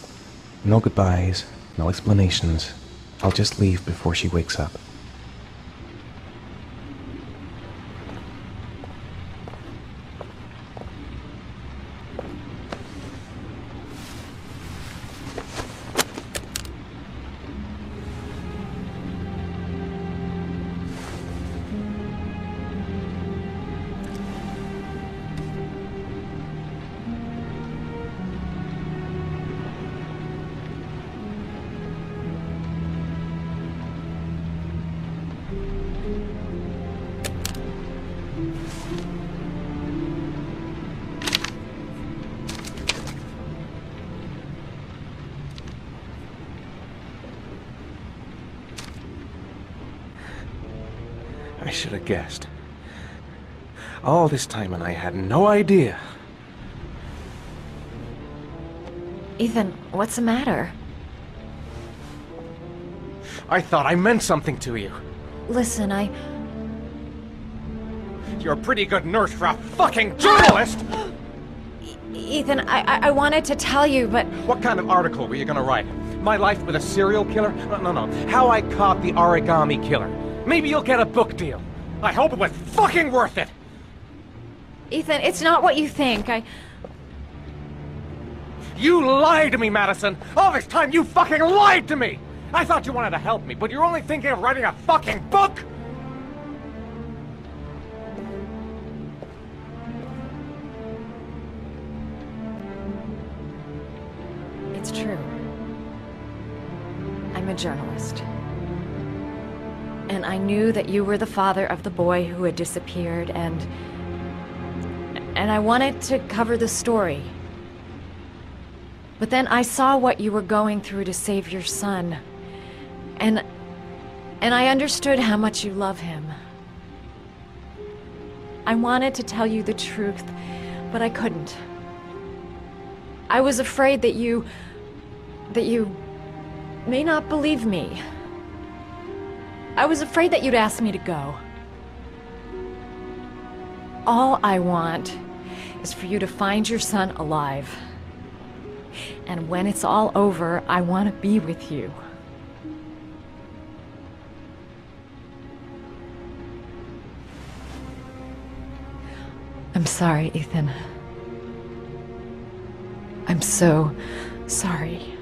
No goodbyes, no explanations. I'll just leave before she wakes up. I should have guessed. All this time and I had no idea. Ethan, what's the matter? I thought I meant something to you. Listen, You're a pretty good nurse for a fucking journalist! Ethan, I wanted to tell you, but... What kind of article were you gonna write? My life with a serial killer? No. How I caught the origami killer. Maybe you'll get a book deal. I hope it was fucking worth it! Ethan, it's not what you think. You lied to me, Madison! All this time you fucking lied to me! I thought you wanted to help me, but you're only thinking of writing a fucking book! It's true. I'm a journalist. And I knew that you were the father of the boy who had disappeared, and I wanted to cover the story. But then I saw what you were going through to save your son. And I understood how much you love him. I wanted to tell you the truth, but I couldn't. I was afraid that you may not believe me. I was afraid that you'd ask me to go. All I want is for you to find your son alive. And when it's all over, I want to be with you. I'm sorry, Ethan. I'm so sorry.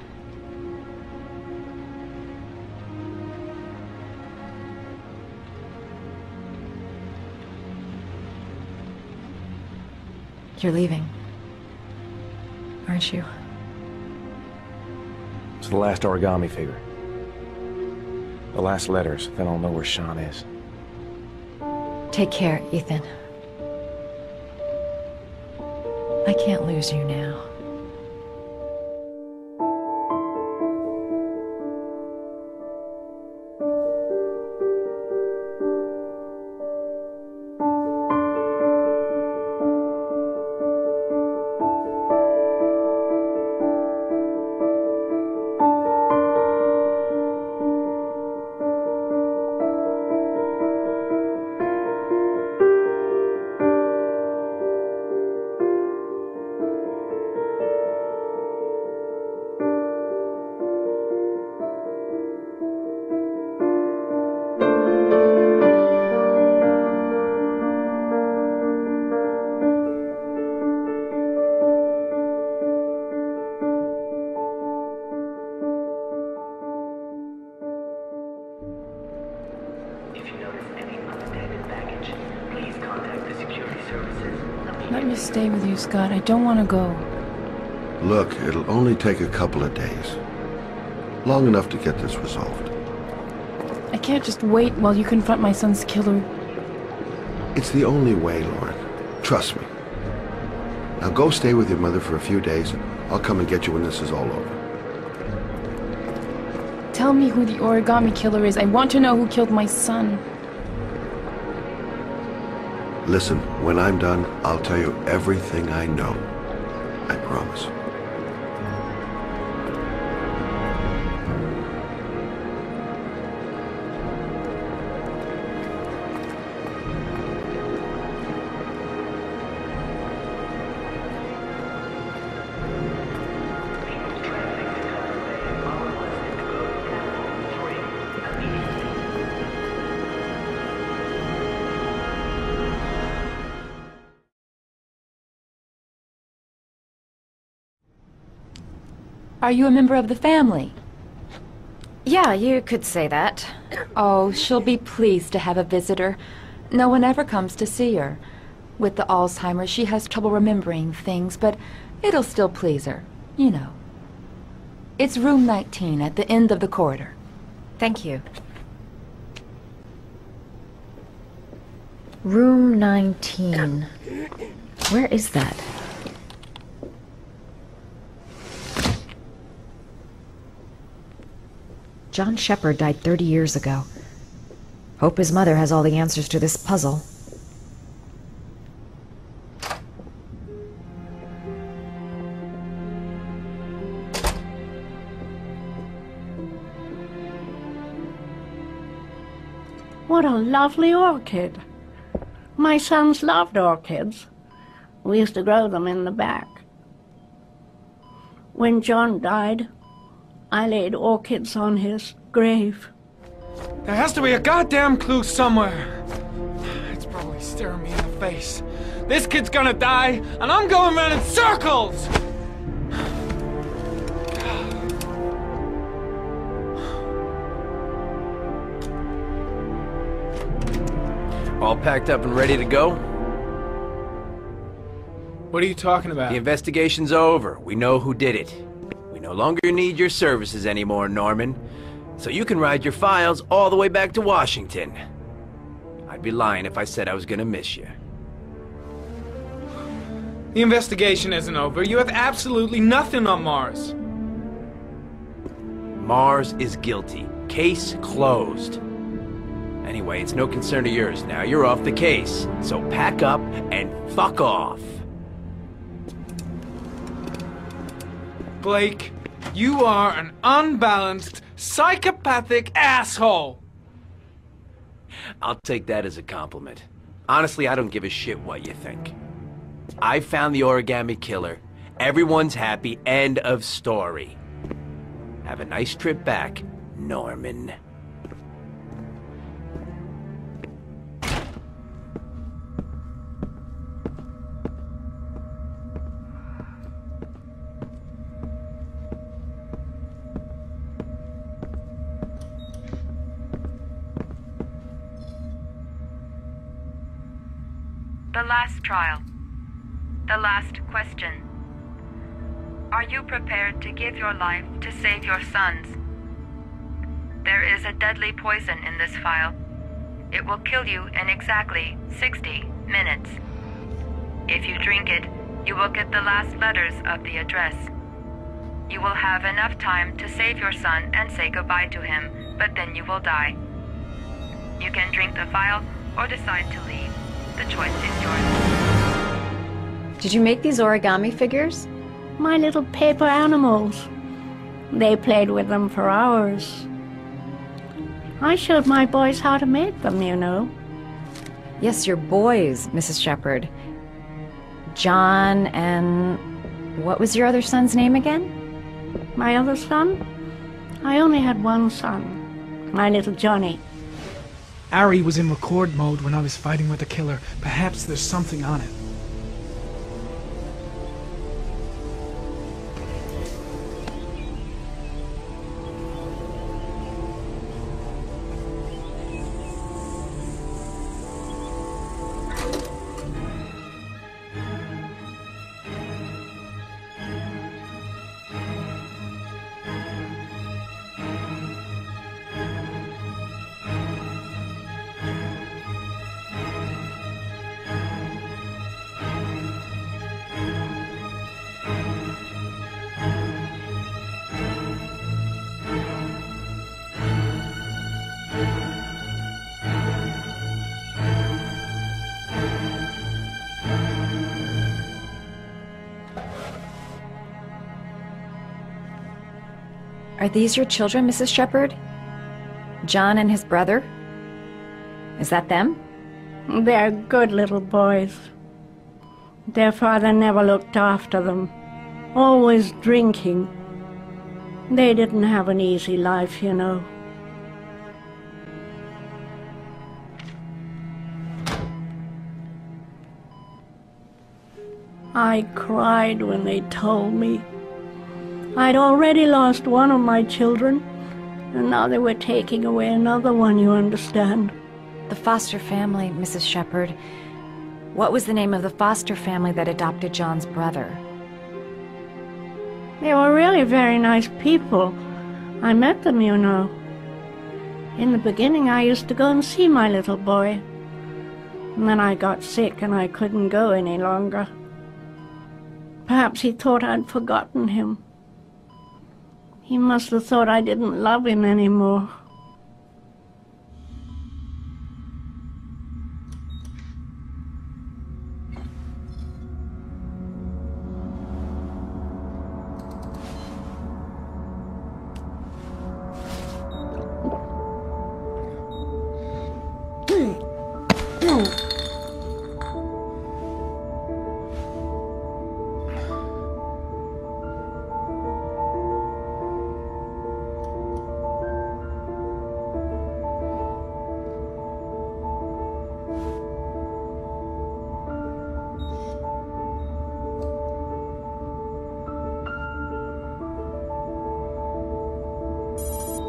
You're leaving, aren't you? It's the last origami figure. The last letters, then I'll know where Sean is. Take care, Ethan. I can't lose you now. Let me stay with you, Scott. I don't want to go. Look, it'll only take a couple of days. Long enough to get this resolved. I can't just wait while you confront my son's killer. It's the only way, Lauren. Trust me. Now go stay with your mother for a few days, and I'll come and get you when this is all over. Tell me who the origami killer is. I want to know who killed my son. Listen, when I'm done, I'll tell you everything I know. I promise. Are you a member of the family? Yeah, you could say that. Oh, she'll be pleased to have a visitor. No one ever comes to see her. With the Alzheimer's, she has trouble remembering things, but it'll still please her, you know. It's room 19 at the end of the corridor. Thank you. Room 19. Where is that? John Shepard died 30 years ago. Hope his mother has all the answers to this puzzle. What a lovely orchid. My sons loved orchids. We used to grow them in the back. When John died, I laid orchids on his grave. There has to be a goddamn clue somewhere. It's probably staring me in the face. This kid's gonna die, and I'm going around in circles! All packed up and ready to go? What are you talking about? The investigation's over. We know who did it. We no longer need your services anymore, Norman. So you can ride your files all the way back to Washington. I'd be lying if I said I was gonna miss you. The investigation isn't over. You have absolutely nothing on Mars. Mars is guilty. Case closed. Anyway, it's no concern of yours now. You're off the case. So pack up and fuck off. Blake, you are an unbalanced, psychopathic asshole! I'll take that as a compliment. Honestly, I don't give a shit what you think. I found the origami killer. Everyone's happy. End of story. Have a nice trip back, Norman. The last trial. The last question. Are you prepared to give your life to save your sons? There is a deadly poison in this file. It will kill you in exactly 60 minutes. If you drink it, you will get the last letters of the address. You will have enough time to save your son and say goodbye to him, but then you will die. You can drink the file or decide to leave. The choice is yours. Did you make these origami figures? My little paper animals. They played with them for hours. I showed my boys how to make them, you know. Yes, your boys, Mrs. Shepherd. John and... what was your other son's name again? My other son? I only had one son. My little Johnny. Ari was in record mode when I was fighting with the killer. Perhaps there's something on it. Are these your children, Mrs. Shepherd? John and his brother? Is that them? They're good little boys. Their father never looked after them. Always drinking. They didn't have an easy life, you know. I cried when they told me. I'd already lost one of my children, and now they were taking away another one, you understand. The foster family, Mrs. Shepherd. What was the name of the foster family that adopted John's brother? They were really very nice people. I met them, you know. In the beginning, I used to go and see my little boy. And then I got sick and I couldn't go any longer. Perhaps he thought I'd forgotten him. He must have thought I didn't love him anymore. do?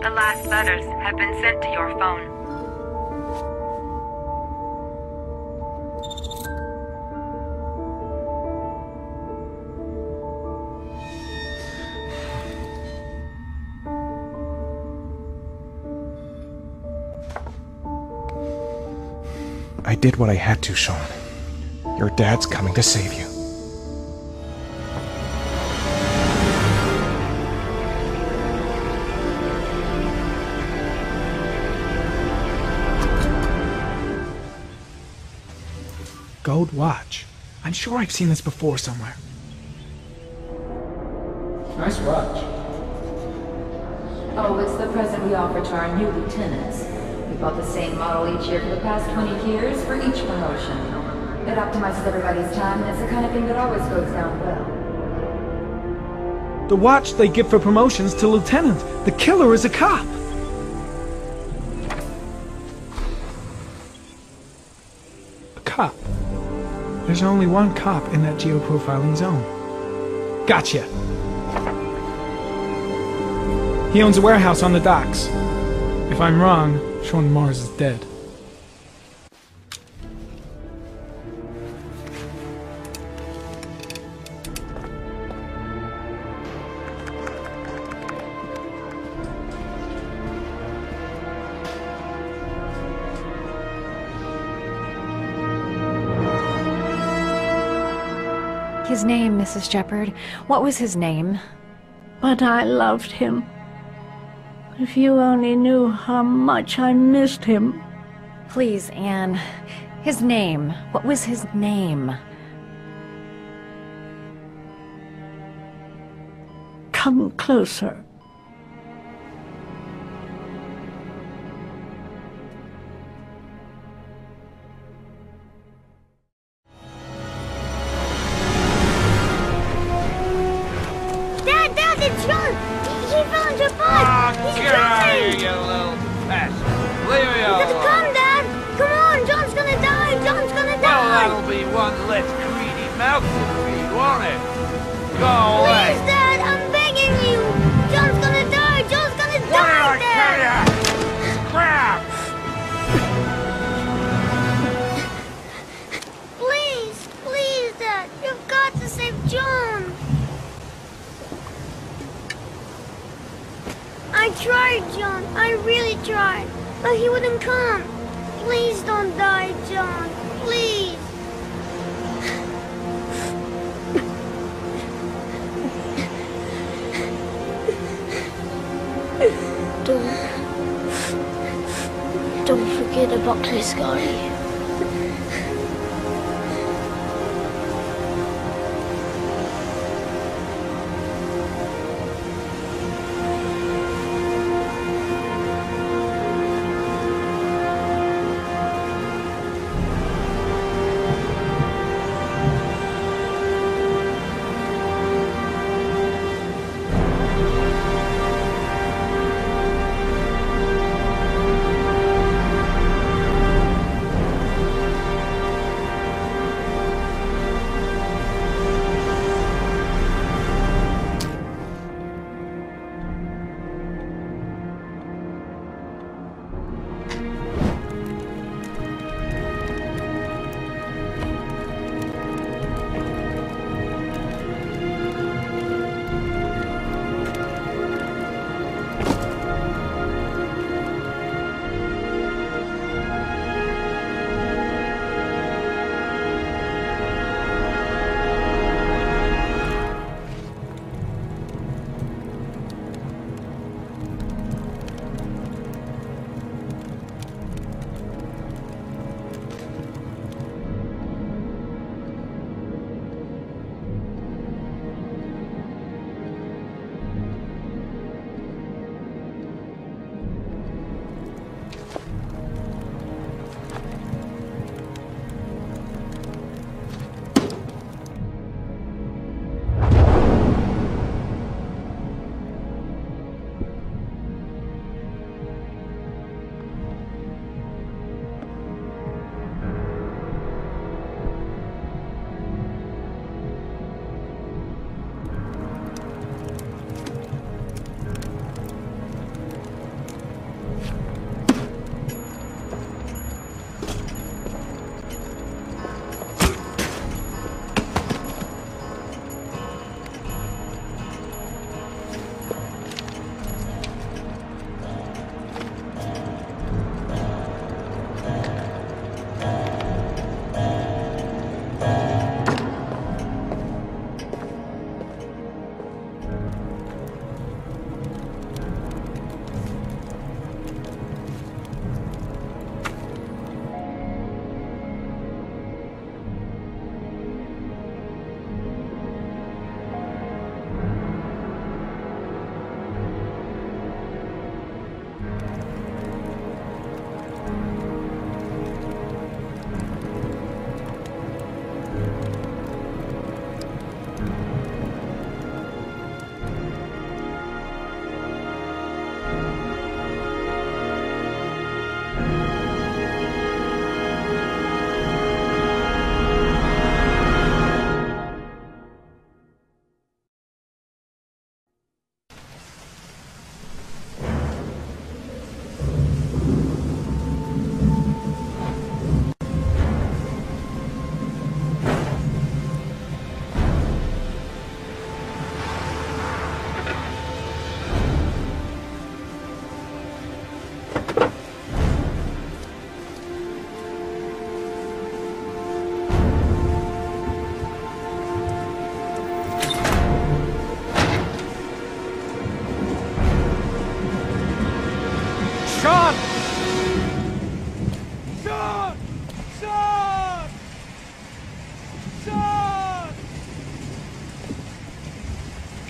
The last letters have been sent to your phone. I did what I had to, Sean. Your dad's coming to save you. Gold watch. I'm sure I've seen this before somewhere. Nice watch. Oh, it's the present we offer to our new lieutenants. We bought the same model each year for the past 20 years for each promotion. It optimizes everybody's time, and it's the kind of thing that always goes down well. The watch they give for promotions to lieutenant. The killer is a cop. A cop. There's only one cop in that geoprofiling zone. Gotcha. He owns a warehouse on the docks. If I'm wrong, Sean Mars is dead. His name, Mrs. Shepherd. What was his name? But I loved him. If you only knew how much I missed him. Please, Anne. His name. What was his name? Come closer. Dad, it's John! He fell into a pond! He's Get out of here, drowning! you little pest! Leave me You gotta alone! come, Dad! Come on, John's gonna die! John's gonna Well, die! that'll be one less greedy mouth to feed, won't it? Go away! Please, Dad, I'm begging you! John's gonna die! John's gonna What did die, I tell Dad! ya? Crap! Please, Dad, you've got to save John! I tried, John. I really tried. But he wouldn't come. Please don't die, John. Please. Don't forget about Chris Scotty.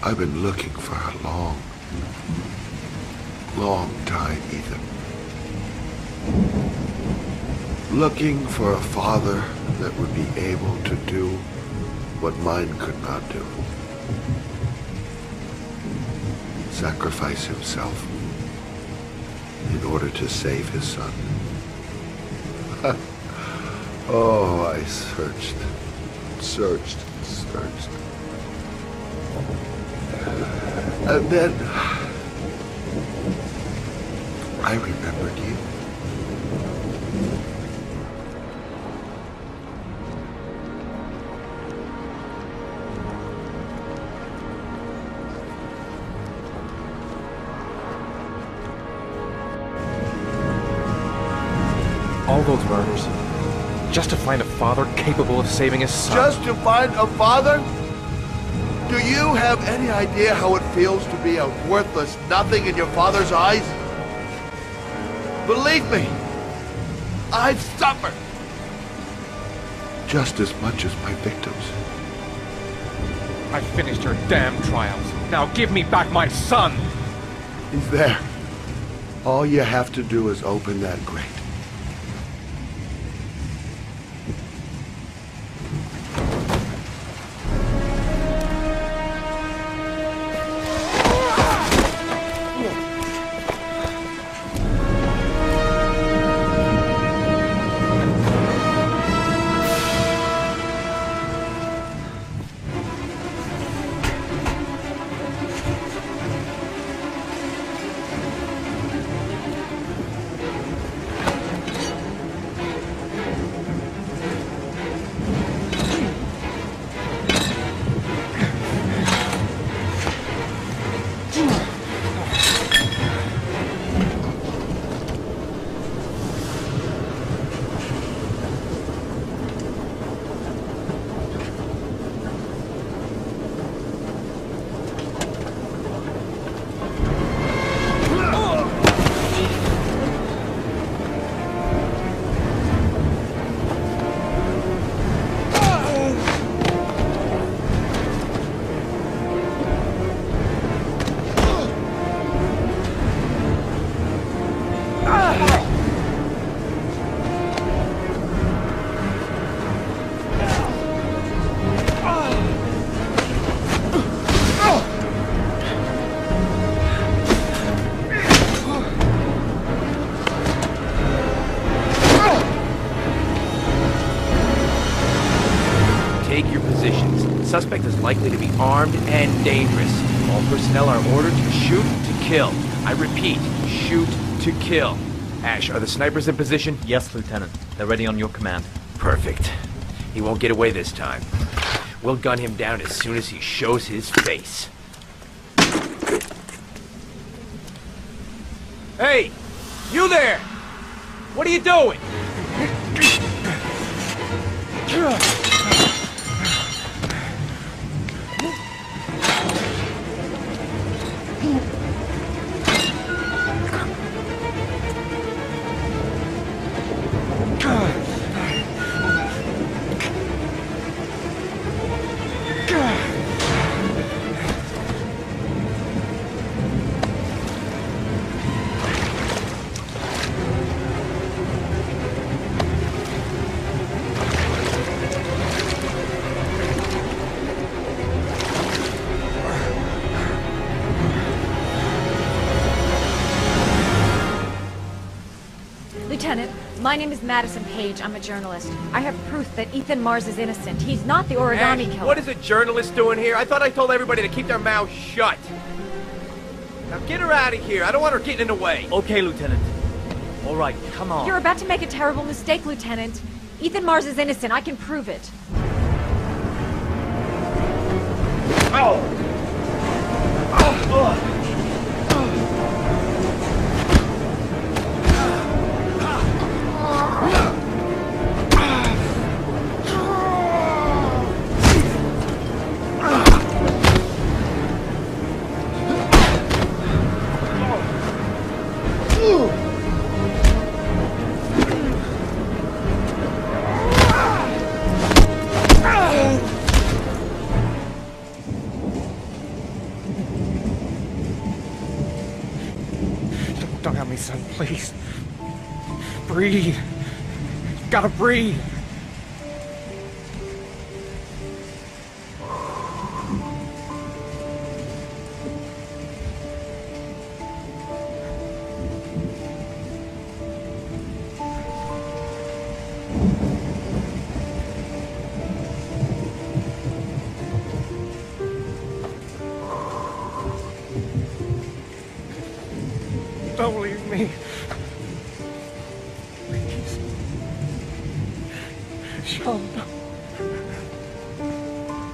I've been looking for a long, long time, Ethan. Looking for a father that would be able to do what mine could not do. Sacrifice himself in order to save his son. Oh, I searched. And then I remembered you. All those murders, just to find a father capable of saving his son. Just to find a father? Do you have any idea how it feels to be a worthless nothing in your father's eyes? Believe me, I've suffered just as much as my victims. I finished your damn trials. Now give me back my son! He's there. All you have to do is open that grate. Suspect is likely to be armed and dangerous. All personnel are ordered to shoot to kill. I repeat, shoot to kill. Ash, are the snipers in position? Yes, Lieutenant. They're ready on your command. Perfect. He won't get away this time. We'll gun him down as soon as he shows his face. Hey! You there! What are you doing? Lieutenant, my name is Madison Page. I'm a journalist. I have proof that Ethan Mars is innocent. He's not the origami Ash, killer. what is a journalist doing here? I thought I told everybody to keep their mouths shut. Now get her out of here. I don't want her getting in the way. Okay, Lieutenant. All right, come on. You're about to make a terrible mistake, Lieutenant. Ethan Mars is innocent. I can prove it. Oh! Please. Breathe. You gotta breathe. Don't leave me. Please. Sean,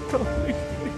don't leave me.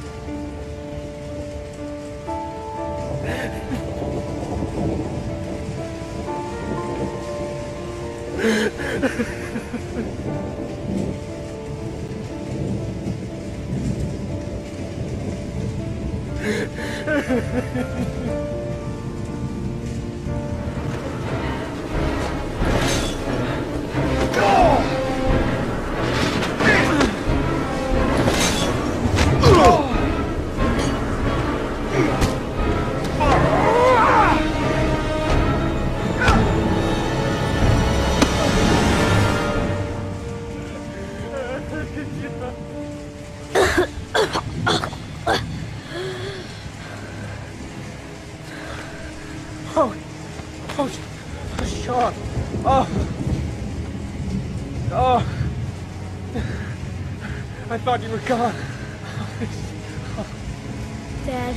Sean. I thought you were gone. Dad,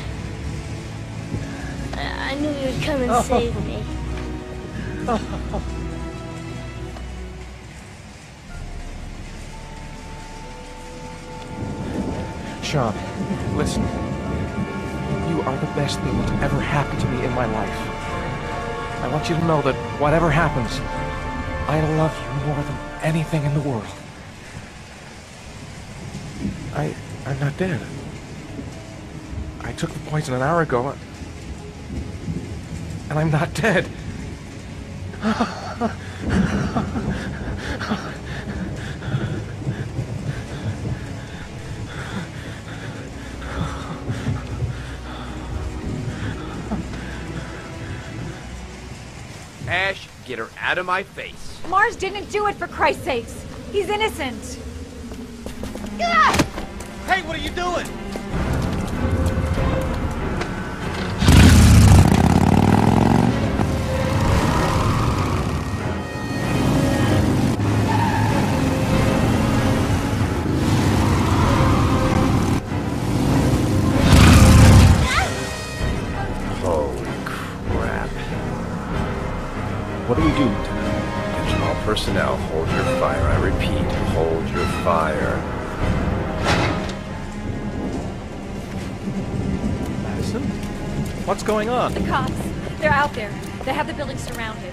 I knew you would come and save me. Sean, listen. You are the best thing that's ever happened to me in my life. I want you to know that whatever happens, I love you more than anything in the world. I'm not dead. I took the poison an hour ago, and I'm not dead. Ash, get her out of my face. Mars didn't do it, for Christ's sakes. He's innocent. Hey, what are you doing? Holy crap. What do we do, Lieutenant? Attention all personnel, hold your fire. I repeat, hold your fire. What's going on? The cops. They're out there. They have the building surrounded.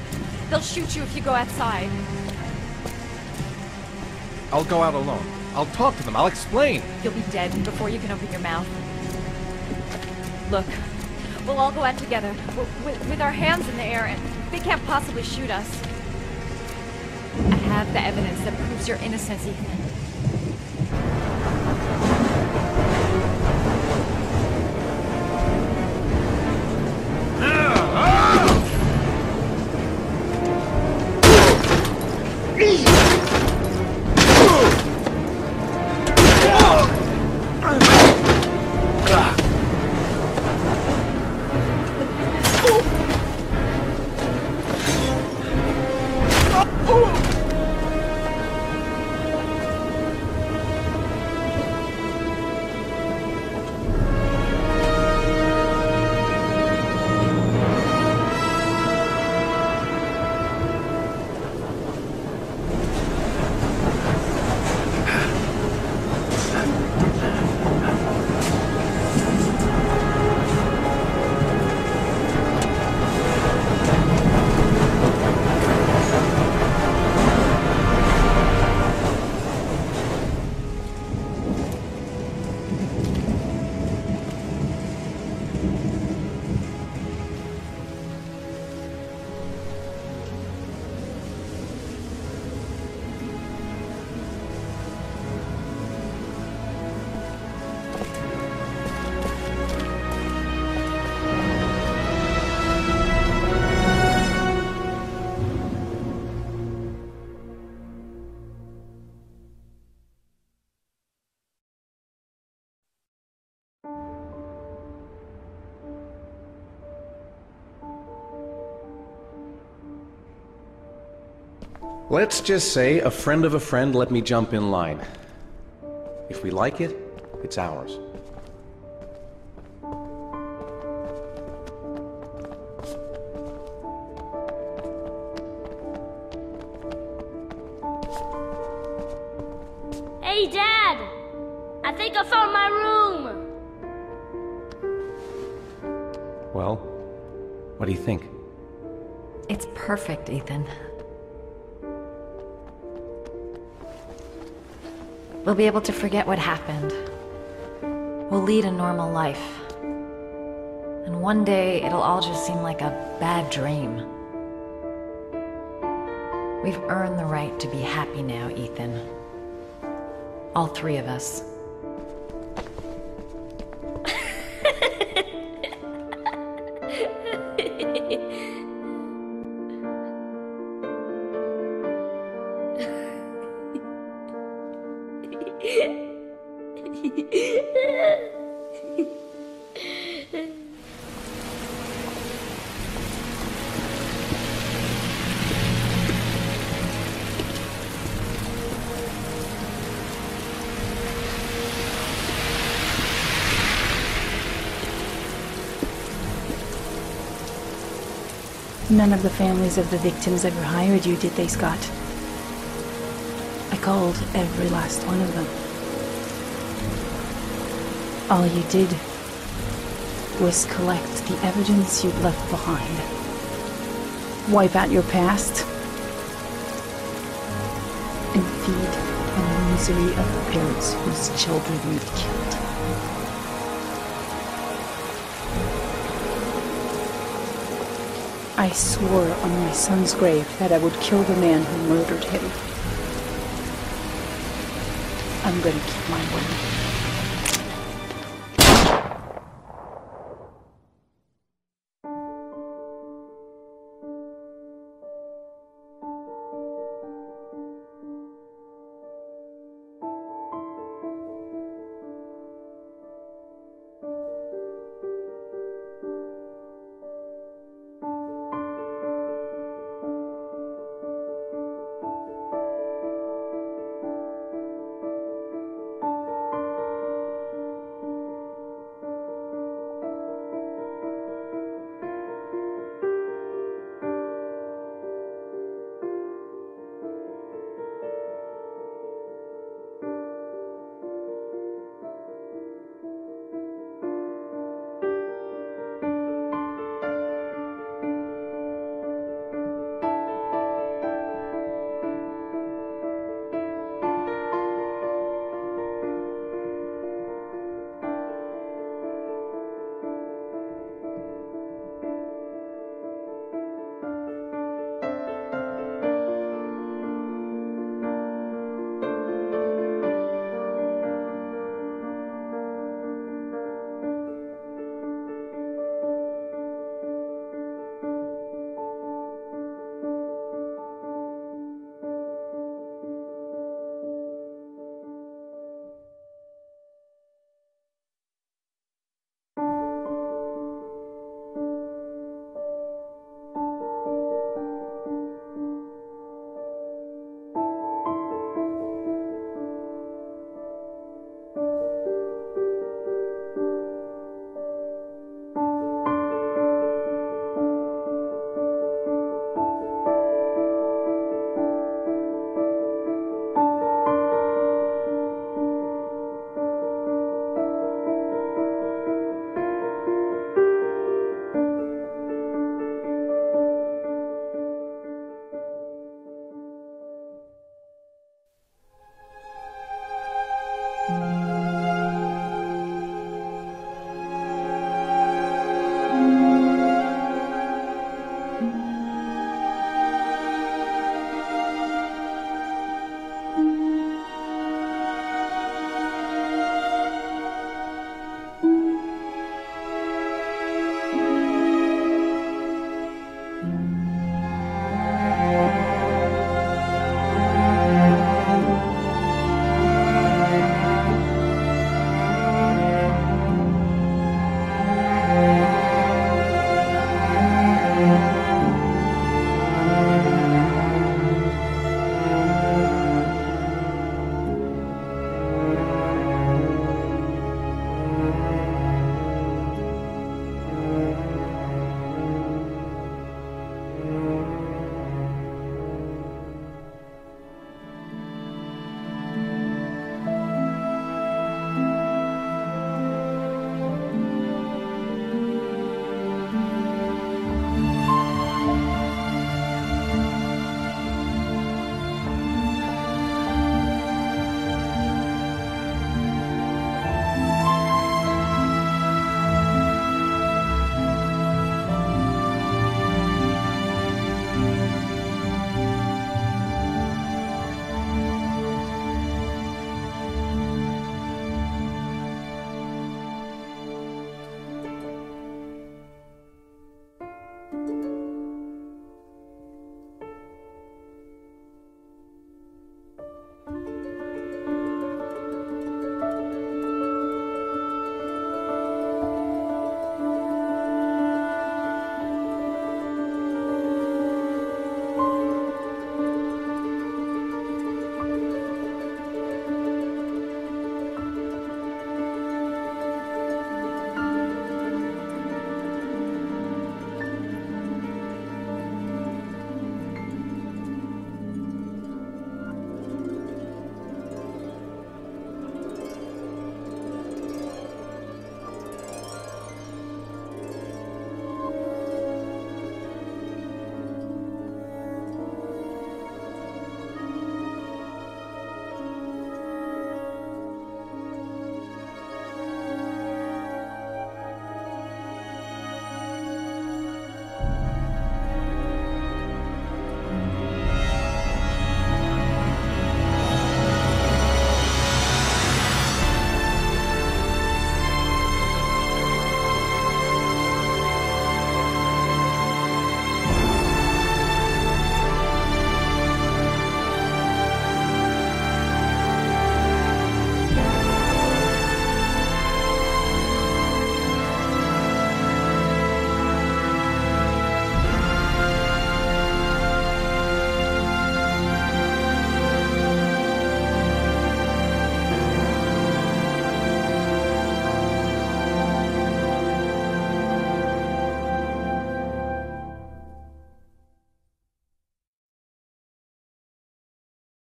They'll shoot you if you go outside. I'll go out alone. I'll talk to them. I'll explain. You'll be dead before you can open your mouth. Look, we'll all go out together, with our hands in the air, and they can't possibly shoot us. I have the evidence that proves your innocence, Ethan. Let's just say a friend of a friend let me jump in line. If we like it, it's ours. Hey, Dad! I think I found my room! Well, what do you think? It's perfect, Ethan. We'll be able to forget what happened. We'll lead a normal life. And one day, it'll all just seem like a bad dream. We've earned the right to be happy now, Ethan. All three of us. None of the families of the victims ever hired you, did they, Scott? I called every last one of them. All you did was collect the evidence you'd left behind. Wipe out your past and feed on the misery of the parents whose children you'd killed. I swore on my son's grave that I would kill the man who murdered him. I'm gonna keep my word.